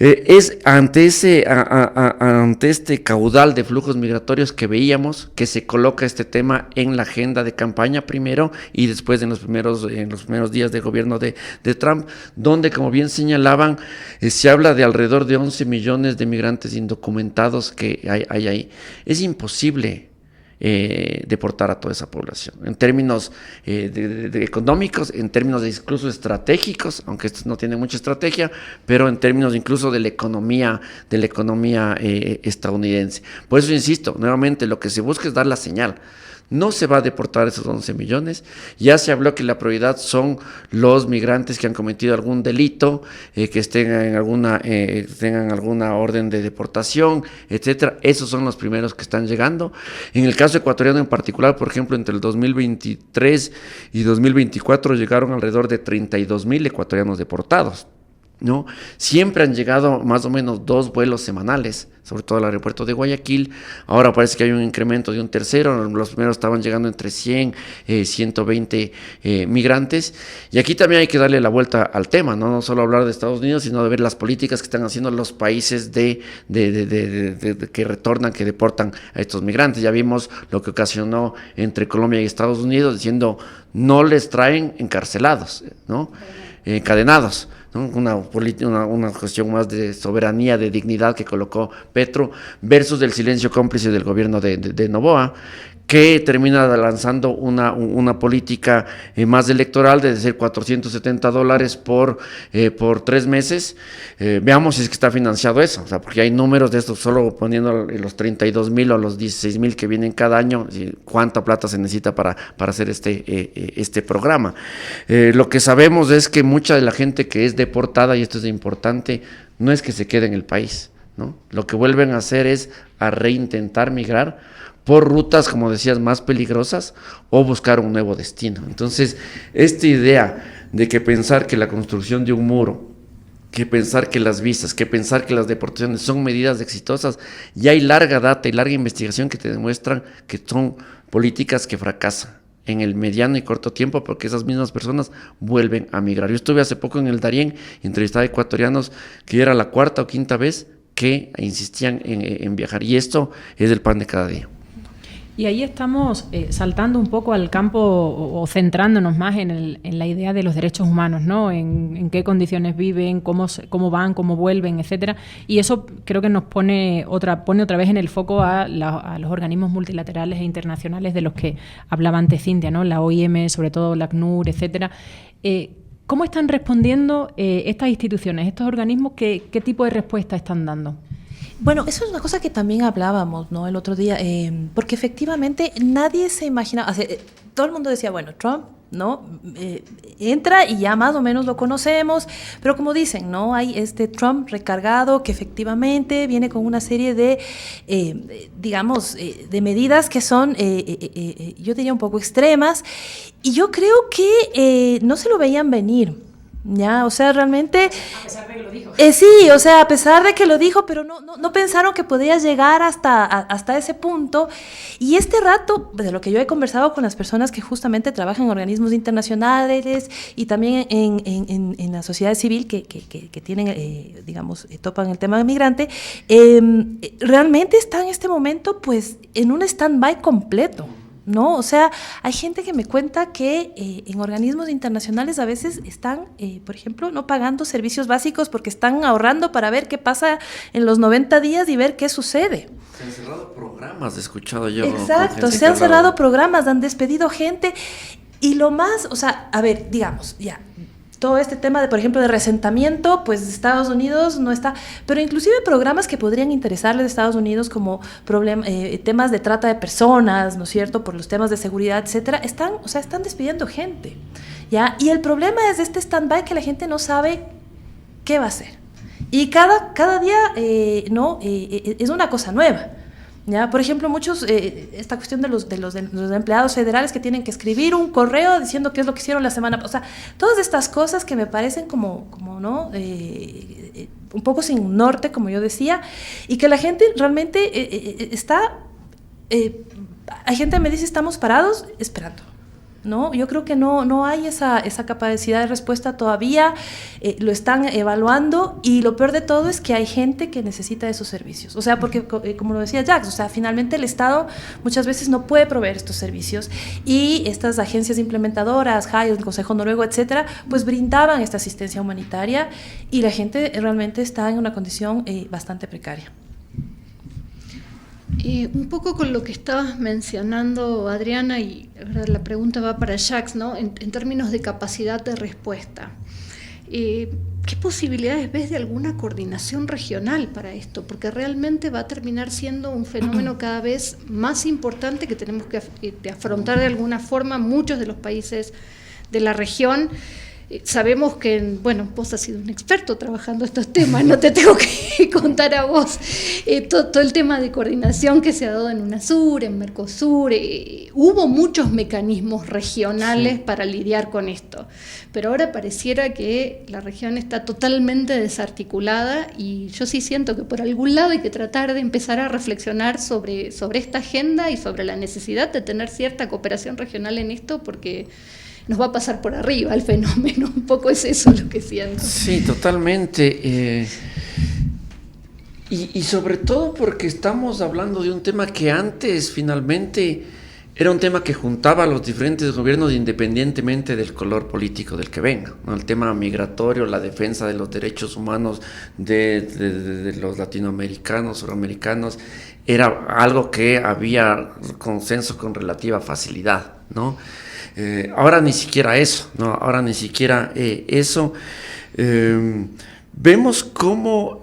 es ante este caudal de flujos migratorios que veíamos que se coloca este tema en la agenda de campaña primero y después en los primeros días de gobierno de Trump, donde, como bien señalaban, se habla de alrededor de 11 millones de migrantes indocumentados que hay ahí. Es imposible deportar a toda esa población en términos de económicos, en términos de incluso estratégicos, aunque estos no tienen mucha estrategia, pero en términos incluso de la economía estadounidense. Por eso insisto, nuevamente lo que se busca es dar la señal. No se va a deportar esos 11 millones. Ya se habló que la prioridad son los migrantes que han cometido algún delito, que tengan alguna orden de deportación, etcétera. Esos son los primeros que están llegando. En el caso ecuatoriano en particular, por ejemplo, entre el 2023 y 2024 llegaron alrededor de 32,000 ecuatorianos deportados, ¿no? Siempre han llegado más o menos 2 vuelos semanales, sobre todo al aeropuerto de Guayaquil. Ahora parece que hay un incremento de un tercero. Los primeros estaban llegando entre 100 y 120 migrantes. Y aquí también hay que darle la vuelta al tema, ¿no? No solo hablar de Estados Unidos, sino de ver las políticas que están haciendo los países que retornan, que deportan a estos migrantes. Ya vimos lo que ocasionó entre Colombia y Estados Unidos, diciendo no les traen encarcelados, ¿no? Encadenados, ¿no? Una cuestión más de soberanía, de dignidad que colocó Petro, versus el silencio cómplice del gobierno de Noboa, que termina lanzando una política más electoral de decir $470 por 3 meses. Veamos si es que está financiado eso, o sea, porque hay números de esto, solo poniendo los 32,000 o los 16,000 que vienen cada año, cuánta plata se necesita para hacer este programa. Lo que sabemos es que mucha de la gente que es deportada, y esto es importante, no es que se quede en el país, ¿no? Lo que vuelven a hacer es a reintentar migrar por rutas, como decías, más peligrosas o buscar un nuevo destino. Entonces, esta idea de que pensar que la construcción de un muro, que pensar que las visas, que pensar que las deportaciones son medidas exitosas, ya hay larga data y larga investigación que te demuestran que son políticas que fracasan en el mediano y corto tiempo, porque esas mismas personas vuelven a migrar. Yo estuve hace poco en el Darién y entrevistaba a ecuatorianos que ya era la 4ª o 5ª vez que insistían en viajar, y esto es el pan de cada día. Y ahí estamos saltando un poco al campo o centrándonos más en la idea de los derechos humanos, ¿no? En qué condiciones viven, cómo van, cómo vuelven, etcétera. Y eso creo que nos pone otra vez en el foco a los organismos multilaterales e internacionales de los que hablaba antes Cintia, ¿no? La OIM, sobre todo la ACNUR, etcétera. ¿Cómo están respondiendo estas instituciones, estos organismos? ¿Qué tipo de respuesta están dando? Bueno, eso es una cosa que también hablábamos, ¿no? El otro día, porque efectivamente nadie se imaginaba, todo el mundo decía, bueno, Trump, ¿no? Entra y ya más o menos lo conocemos, pero como dicen, ¿no? Hay este Trump recargado que efectivamente viene con una serie de, de medidas que son, yo diría, un poco extremas, y yo creo que no se lo veían venir. Ya, o sea, realmente... A pesar de que lo dijo. Sí, o sea, a pesar de que lo dijo, pero no pensaron que podía llegar hasta ese punto. Y este rato, de lo que yo he conversado con las personas que justamente trabajan en organismos internacionales y también en la sociedad civil que tienen, topan el tema del migrante, realmente está en este momento, pues, en un stand-by completo, ¿no? O sea, hay gente que me cuenta que en organismos internacionales a veces están, por ejemplo, no pagando servicios básicos porque están ahorrando para ver qué pasa en los 90 días y ver qué sucede. Se han cerrado programas, he escuchado yo. Exacto, se han cerrado programas, han despedido gente. Y lo más, o sea, a ver, digamos, ya, todo este tema de, por ejemplo, de resentamiento, pues Estados Unidos no está, pero inclusive programas que podrían interesarle de Estados Unidos como temas de trata de personas, ¿no es cierto?, por los temas de seguridad, etcétera, están despidiendo gente, ¿ya? Y el problema es este stand-by que la gente no sabe qué va a hacer. Y cada día, es una cosa nueva. ¿Ya? Por ejemplo, esta cuestión de los empleados federales que tienen que escribir un correo diciendo qué es lo que hicieron la semana pasada. O sea, todas estas cosas que me parecen como ¿no? Un poco sin norte, como yo decía, y que la gente realmente está... hay gente que me dice, estamos parados esperando. ¿No? Yo creo que no hay esa capacidad de respuesta todavía, lo están evaluando, y lo peor de todo es que hay gente que necesita esos servicios, o sea, porque como lo decía Jacques, o sea, finalmente el Estado muchas veces no puede proveer estos servicios, y estas agencias implementadoras, JAI, el Consejo Noruego, etcétera, pues brindaban esta asistencia humanitaria, y la gente realmente está en una condición bastante precaria. Un poco con lo que estabas mencionando, Adriana, y la pregunta va para Jacques, ¿no? En términos de capacidad de respuesta. ¿Qué posibilidades ves de alguna coordinación regional para esto? Porque realmente va a terminar siendo un fenómeno cada vez más importante que tenemos que afrontar de alguna forma muchos de los países de la región. Sabemos que, vos has sido un experto trabajando estos temas, no te tengo que contar a vos todo el tema de coordinación que se ha dado en UNASUR, en Mercosur, hubo muchos mecanismos regionales para lidiar con esto, pero ahora pareciera que la región está totalmente desarticulada, y yo sí siento que por algún lado hay que tratar de empezar a reflexionar sobre esta agenda y sobre la necesidad de tener cierta cooperación regional en esto, porque nos va a pasar por arriba el fenómeno, un poco es eso lo que siento. Sí, totalmente. Y sobre todo porque estamos hablando de un tema que antes finalmente era un tema que juntaba a los diferentes gobiernos independientemente del color político del que venga, ¿no? El tema migratorio, la defensa de los derechos humanos de los latinoamericanos, suramericanos, era algo que había consenso con relativa facilidad, ¿no? Ahora ni siquiera eso, ¿no? Ahora ni siquiera eso. Vemos cómo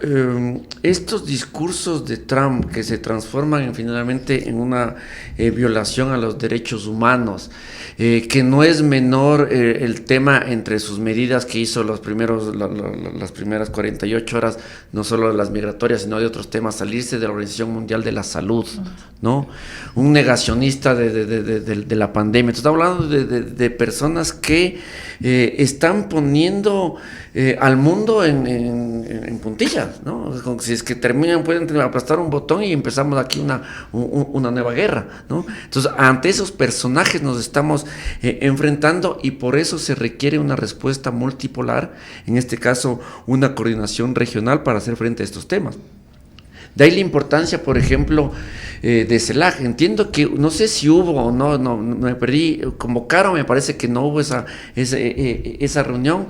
estos discursos de Trump, que se transforman finalmente en una violación a los derechos humanos, que no es menor el tema entre sus medidas que hizo las primeras 48 horas, no solo de las migratorias, sino de otros temas, salirse de la Organización Mundial de la Salud, ¿no? Un negacionista de la pandemia. Entonces, estamos hablando de personas que están poniendo al mundo en puntillas, ¿no? Si es que terminan, pueden aplastar un botón y empezamos aquí una nueva guerra, ¿no? Entonces, ante esos personajes nos estamos enfrentando, y por eso se requiere una respuesta multipolar, en este caso una coordinación regional para hacer frente a estos temas. De ahí la importancia, por ejemplo, de CELAC. Entiendo que, no sé si hubo o no me perdí, convocaron, me parece que no hubo esa reunión.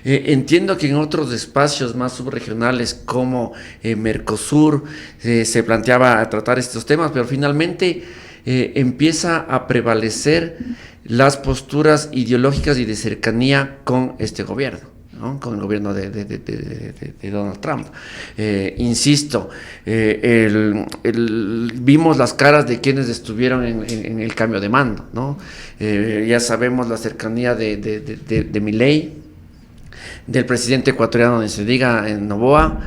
Entiendo que en otros espacios más subregionales como Mercosur se planteaba tratar estos temas, pero finalmente empieza a prevalecer las posturas ideológicas y de cercanía con este gobierno, ¿no? Con el gobierno de Donald Trump. Insisto, vimos las caras de quienes estuvieron en el cambio de mando, ¿no? Ya sabemos la cercanía de Milei, del presidente ecuatoriano, ni se diga, en Noboa,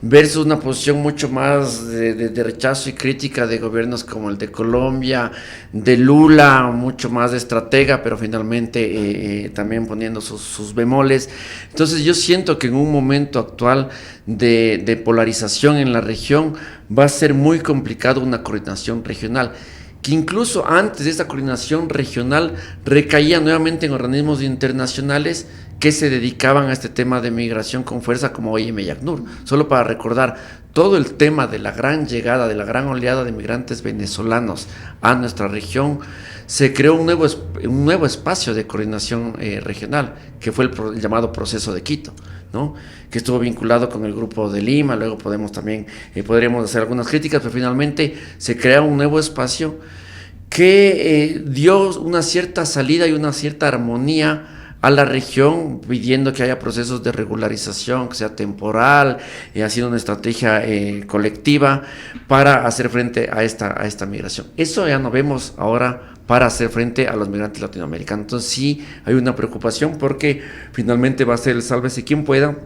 versus una posición mucho más de rechazo y crítica de gobiernos como el de Colombia, de Lula, mucho más de estratega, pero finalmente también poniendo sus bemoles. Entonces yo siento que en un momento actual de polarización en la región va a ser muy complicado una coordinación regional, que incluso antes de esta coordinación regional recaía nuevamente en organismos internacionales que se dedicaban a este tema de migración con fuerza, como OIM y ACNUR. Solo para recordar, todo el tema de la gran llegada, de la gran oleada de migrantes venezolanos a nuestra región, se creó un nuevo espacio de coordinación regional, que fue el llamado Proceso de Quito, ¿no? Que estuvo vinculado con el Grupo de Lima. Luego podríamos hacer algunas críticas, pero finalmente se crea un nuevo espacio que dio una cierta salida y una cierta armonía a la región, pidiendo que haya procesos de regularización, que sea temporal, haciendo una estrategia colectiva para hacer frente a esta migración. Eso ya no vemos ahora para hacer frente a los migrantes latinoamericanos. Entonces sí hay una preocupación, porque finalmente va a ser el sálvese quien pueda,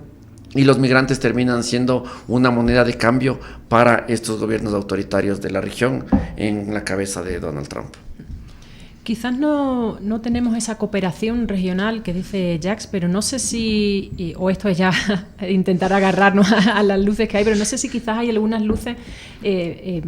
y los migrantes terminan siendo una moneda de cambio para estos gobiernos autoritarios de la región en la cabeza de Donald Trump. Quizás no tenemos esa cooperación regional que dice Jacques, pero no sé si, o esto es ya intentar agarrarnos a las luces que hay, pero no sé si quizás hay algunas luces, y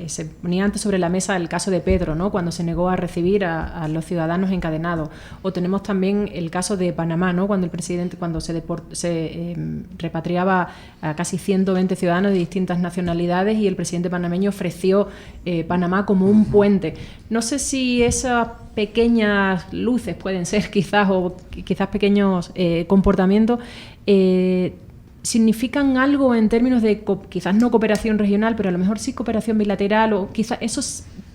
se ponía antes sobre la mesa el caso de Pedro, ¿no? Cuando se negó a recibir a los ciudadanos encadenados, o tenemos también el caso de Panamá, ¿no? Cuando el presidente, cuando se repatriaba a casi 120 ciudadanos de distintas nacionalidades, y el presidente panameño ofreció Panamá como un puente. No sé si esas pequeñas luces pueden ser quizás, o quizás pequeños comportamientos, significan algo en términos de quizás no cooperación regional, pero a lo mejor sí cooperación bilateral, o quizás eso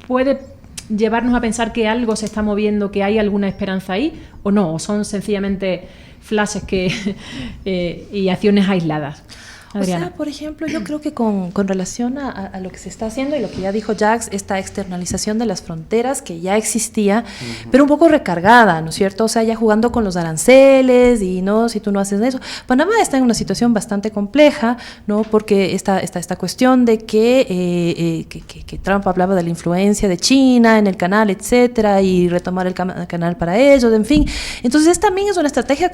puede llevarnos a pensar que algo se está moviendo, que hay alguna esperanza ahí, o no, o son sencillamente flashes y acciones aisladas. Adriana. O sea, por ejemplo, yo creo que con relación a lo que se está haciendo y lo que ya dijo Jacques, esta externalización de las fronteras que ya existía, pero un poco recargada, ¿no es cierto? O sea, ya jugando con los aranceles y no, si tú no haces eso. Panamá está en una situación bastante compleja, ¿no? Porque está esta cuestión de que Trump hablaba de la influencia de China en el canal, etcétera, y retomar el canal para ellos, en fin. Entonces, también es una estrategia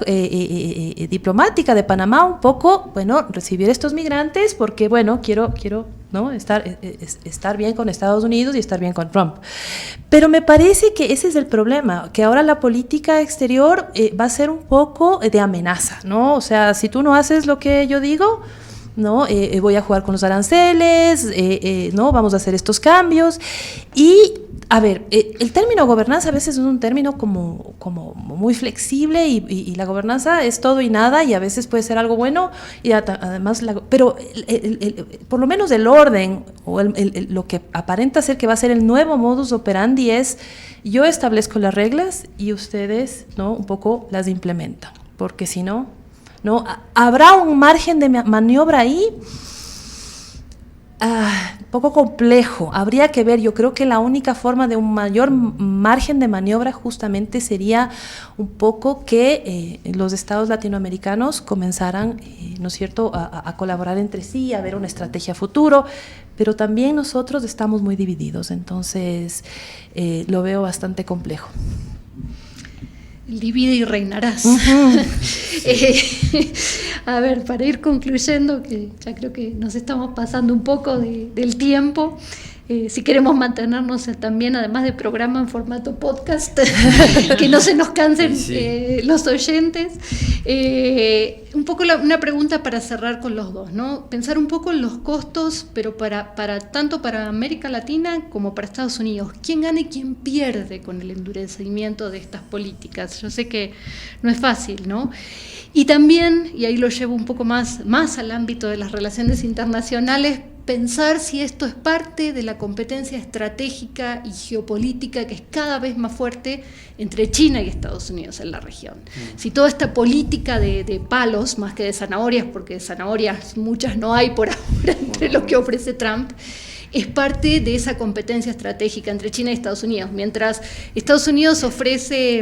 diplomática de Panamá, un poco, bueno, recibir estos migrantes porque, bueno, quiero ¿no? estar bien con Estados Unidos y estar bien con Trump. Pero me parece que ese es el problema, que ahora la política exterior va a ser un poco de amenaza, ¿no? O sea, si tú no haces lo que yo digo, ¿no? Voy a jugar con los aranceles, ¿no? Vamos a hacer estos cambios. Y a ver, el término gobernanza a veces es un término como muy flexible y la gobernanza es todo y nada, y a veces puede ser algo bueno y además pero por lo menos el orden o lo que aparenta ser que va a ser el nuevo modus operandi es: yo establezco las reglas y ustedes, ¿no? Un poco las implementan, porque si no, habrá un margen de maniobra ahí. Poco complejo, habría que ver. Yo creo que la única forma de un mayor margen de maniobra justamente sería un poco que los estados latinoamericanos comenzaran, ¿no es cierto?, a colaborar entre sí, a ver una estrategia futuro, pero también nosotros estamos muy divididos, entonces lo veo bastante complejo. Divide y reinarás. A ver, para ir concluyendo, que ya creo que nos estamos pasando un poco del tiempo, si queremos mantenernos también, además de programa en formato podcast, que no se nos cansen los oyentes. Un poco una pregunta para cerrar con los dos, ¿no? Pensar un poco en los costos, pero tanto para América Latina como para Estados Unidos. ¿Quién gana y quién pierde con el endurecimiento de estas políticas? Yo sé que no es fácil, ¿no? Y también, y ahí lo llevo un poco más al ámbito de las relaciones internacionales, pensar si esto es parte de la competencia estratégica y geopolítica que es cada vez más fuerte entre China y Estados Unidos en la región. Si toda esta política de palos, más que de zanahorias, porque de zanahorias muchas no hay por ahora entre lo que ofrece Trump, es parte de esa competencia estratégica entre China y Estados Unidos. Mientras Estados Unidos ofrece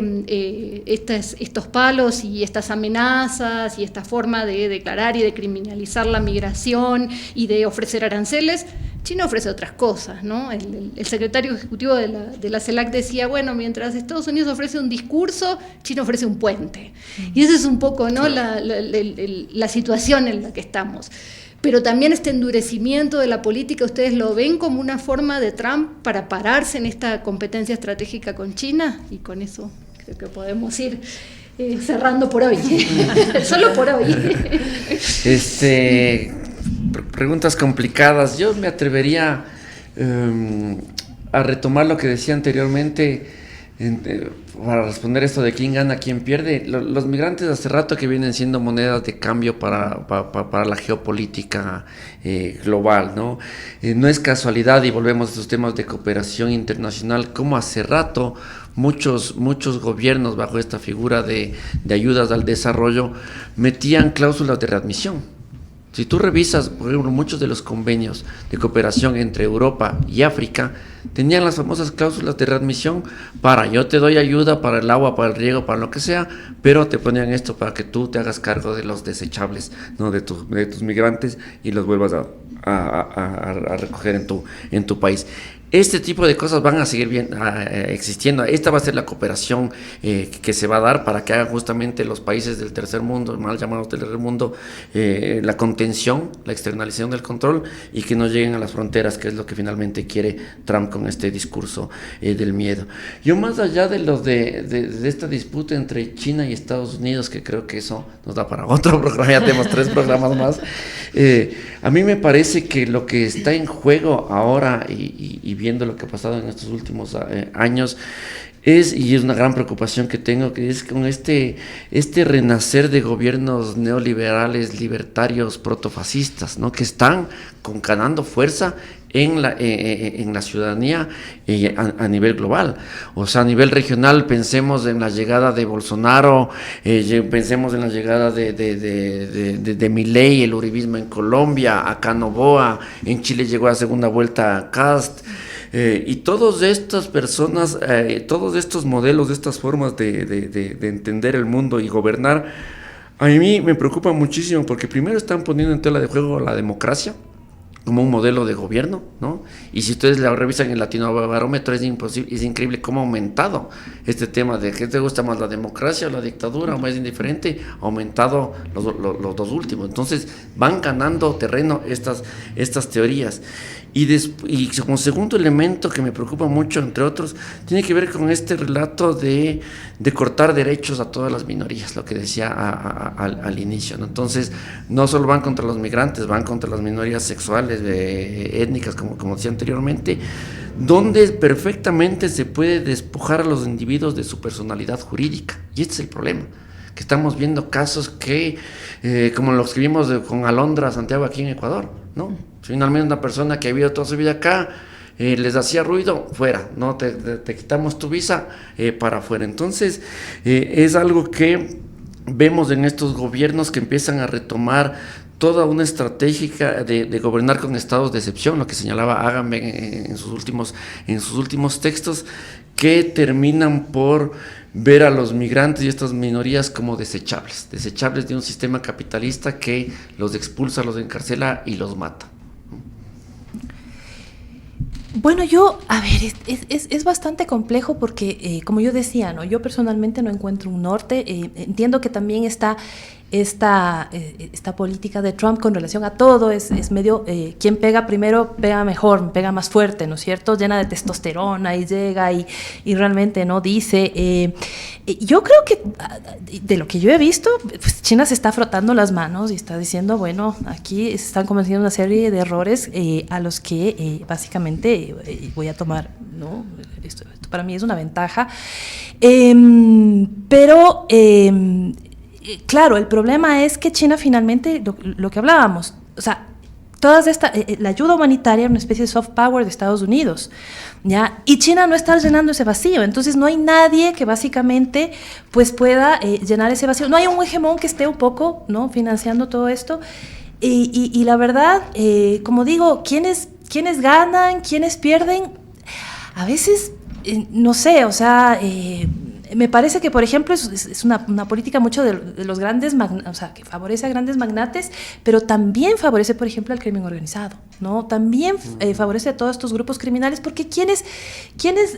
estos palos y estas amenazas y esta forma de declarar y de criminalizar la migración y de ofrecer aranceles, China ofrece otras cosas, ¿no? El secretario ejecutivo de la CELAC decía, bueno, mientras Estados Unidos ofrece un discurso, China ofrece un puente. Y esa es un poco, ¿no?, la situación en la que estamos. Pero también este endurecimiento de la política, ¿ustedes lo ven como una forma de Trump para pararse en esta competencia estratégica con China? Y con eso creo que podemos ir cerrando por hoy. Solo por hoy. Preguntas complicadas. Yo me atrevería a retomar lo que decía anteriormente, para responder esto de quién gana, quién pierde, los migrantes hace rato que vienen siendo monedas de cambio para la geopolítica global, ¿no? No es casualidad, y volvemos a estos temas de cooperación internacional, como hace rato muchos gobiernos bajo esta figura de ayudas al desarrollo metían cláusulas de readmisión. Si tú revisas, por ejemplo, muchos de los convenios de cooperación entre Europa y África tenían las famosas cláusulas de readmisión para yo te doy ayuda para el agua, para el riego, para lo que sea, pero te ponían esto para que tú te hagas cargo de los desechables, ¿no? de tus migrantes y los vuelvas a recoger en tu país. Este tipo de cosas van a seguir existiendo. Esta va a ser la cooperación que se va a dar para que hagan justamente los países del tercer mundo, mal llamados del tercer mundo, la contención, la externalización del control y que no lleguen a las fronteras, que es lo que finalmente quiere Trump con este discurso del miedo. Yo, más allá de esta disputa entre China y Estados Unidos, que creo que eso nos da para otro programa, ya tenemos 3 programas más, a mí me parece que lo que está en juego ahora y viendo lo que ha pasado en estos últimos años y es una gran preocupación que tengo, que es con este renacer de gobiernos neoliberales, libertarios, protofascistas, ¿no? Que están ganando fuerza en la ciudadanía a nivel global. O sea, a nivel regional, pensemos en la llegada de Bolsonaro, pensemos en la llegada de Milei, el uribismo en Colombia, acá Noboa, en Chile llegó a segunda vuelta Kast, y todas estas personas, todos estos modelos, estas formas de entender el mundo y gobernar, a mí me preocupa muchísimo, porque primero están poniendo en tela de juego la democracia como un modelo de gobierno, ¿no? Y si ustedes la revisan en el Latinobarómetro, es increíble cómo ha aumentado este tema de qué te gusta más, la democracia o la dictadura, o más indiferente, ha aumentado los dos últimos. Entonces van ganando terreno estas teorías. Y como segundo elemento que me preocupa mucho, entre otros, tiene que ver con este relato de cortar derechos a todas las minorías, lo que decía al inicio, ¿no? Entonces, no solo van contra los migrantes, van contra las minorías sexuales, étnicas, como decía anteriormente, donde perfectamente se puede despojar a los individuos de su personalidad jurídica. Y este es el problema, que estamos viendo casos que, como los que vimos con Alondra Santiago aquí en Ecuador, ¿no? Finalmente una persona que ha vivido toda su vida acá, les hacía ruido, fuera, ¿no? Te quitamos tu visa, para afuera. Entonces, es algo que vemos en estos gobiernos que empiezan a retomar toda una estrategia de gobernar con estados de excepción, lo que señalaba Agamben en sus últimos textos, que terminan por ver a los migrantes y estas minorías como desechables de un sistema capitalista que los expulsa, los encarcela y los mata. Bueno, a ver, es bastante complejo porque, como yo decía, ¿no? Yo personalmente no encuentro un norte. Entiendo que también está esta política de Trump con relación a todo, es medio, quien pega primero pega mejor, pega más fuerte, ¿no es cierto? Llena de testosterona y llega y realmente no dice. Yo creo que, de lo que yo he visto, pues China se está frotando las manos y está diciendo, bueno, aquí se están cometiendo una serie de errores a los que básicamente voy a tomar, ¿no? Esto para mí es una ventaja. Pero claro, el problema es que China finalmente, lo que hablábamos, o sea, la ayuda humanitaria es una especie de soft power de Estados Unidos, ¿ya? Y China no está llenando ese vacío, entonces no hay nadie que básicamente pues pueda llenar ese vacío. No hay un hegemón que esté un poco, ¿no?, financiando todo esto. Y la verdad, como digo, ¿quiénes ganan, quiénes pierden? A veces, no sé, o sea, me parece que, por ejemplo, es una política mucho de los grandes, o sea, que favorece a grandes magnates, pero también favorece, por ejemplo, al crimen organizado, ¿no? También favorece a todos estos grupos criminales, porque ¿quiénes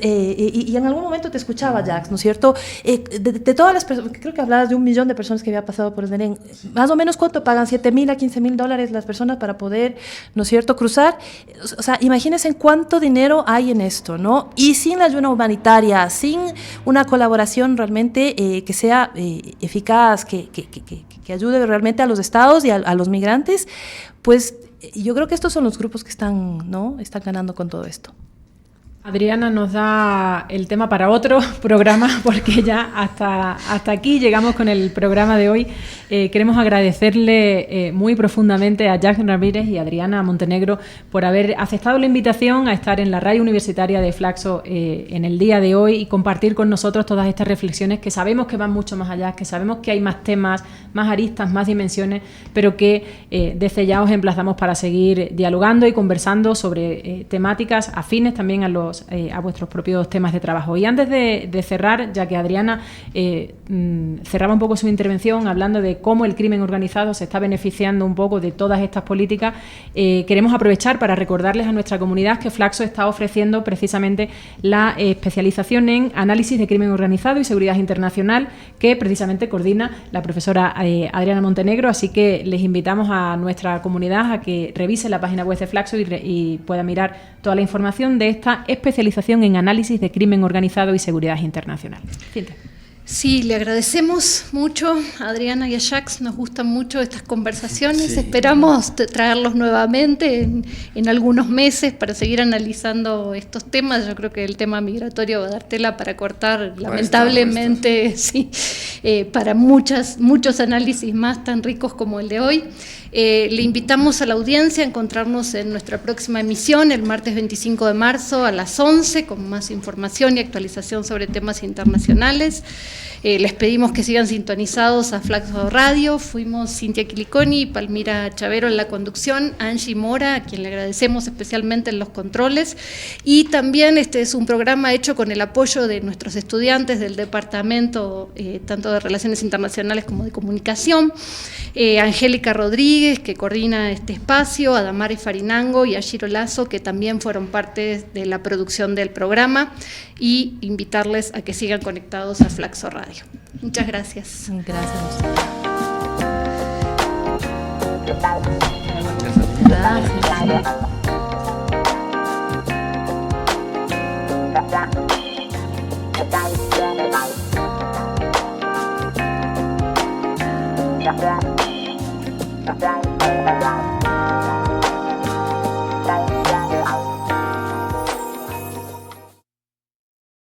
y en algún momento te escuchaba, Jax, ¿no es cierto? De todas las personas, creo que hablabas de 1 millón de personas que había pasado por el Darién, más o menos, ¿cuánto pagan? $7,000 a $15,000 las personas para poder, ¿no es cierto?, cruzar. O sea, imagínense cuánto dinero hay en esto, ¿no? Y sin la ayuda humanitaria, sin una colaboración realmente que sea eficaz, que ayude realmente a los estados y a los migrantes, pues yo creo que estos son los grupos que están ganando con todo esto. Adriana nos da el tema para otro programa, porque ya hasta aquí llegamos con el programa de hoy. Queremos agradecerle muy profundamente a Jack Ramírez y a Adriana Montenegro por haber aceptado la invitación a estar en la radio universitaria de Flaxo en el día de hoy y compartir con nosotros todas estas reflexiones que sabemos que van mucho más allá, que sabemos que hay más temas, más aristas, más dimensiones, pero que desde ya os emplazamos para seguir dialogando y conversando sobre temáticas afines también a vuestros propios temas de trabajo. Y antes de cerrar, ya que Adriana cerraba un poco su intervención hablando de cómo el crimen organizado se está beneficiando un poco de todas estas políticas, queremos aprovechar para recordarles a nuestra comunidad que Flaxo está ofreciendo precisamente la especialización en análisis de crimen organizado y seguridad internacional, que precisamente coordina la profesora Adriana Montenegro, así que les invitamos a nuestra comunidad a que revise la página web de Flaxo y pueda mirar toda la información de esta especialización en análisis de crimen organizado y seguridad internacional. Cintia. Sí, le agradecemos mucho a Adriana y a Jacques, nos gustan mucho estas conversaciones, sí. Esperamos traerlos nuevamente en algunos meses para seguir analizando estos temas. Yo creo que el tema migratorio va a dar tela para cortar, lamentablemente, sí, para muchos análisis más tan ricos como el de hoy. Le invitamos a la audiencia a encontrarnos en nuestra próxima emisión el martes 25 de marzo a las 11 con más información y actualización sobre temas internacionales. Les pedimos que sigan sintonizados a Flaxo Radio. Fuimos Cintia Quiliconi y Palmira Chavero en la conducción, Angie Mora, a quien le agradecemos especialmente en los controles, y también este es un programa hecho con el apoyo de nuestros estudiantes del departamento tanto de Relaciones Internacionales como de Comunicación, Angélica Rodríguez, que coordina este espacio, a Damaris Farinango y a Shiro Lazo, que también fueron parte de la producción del programa, y invitarles a que sigan conectados a Flaxo Radio. Muchas gracias. Gracias. Gracias.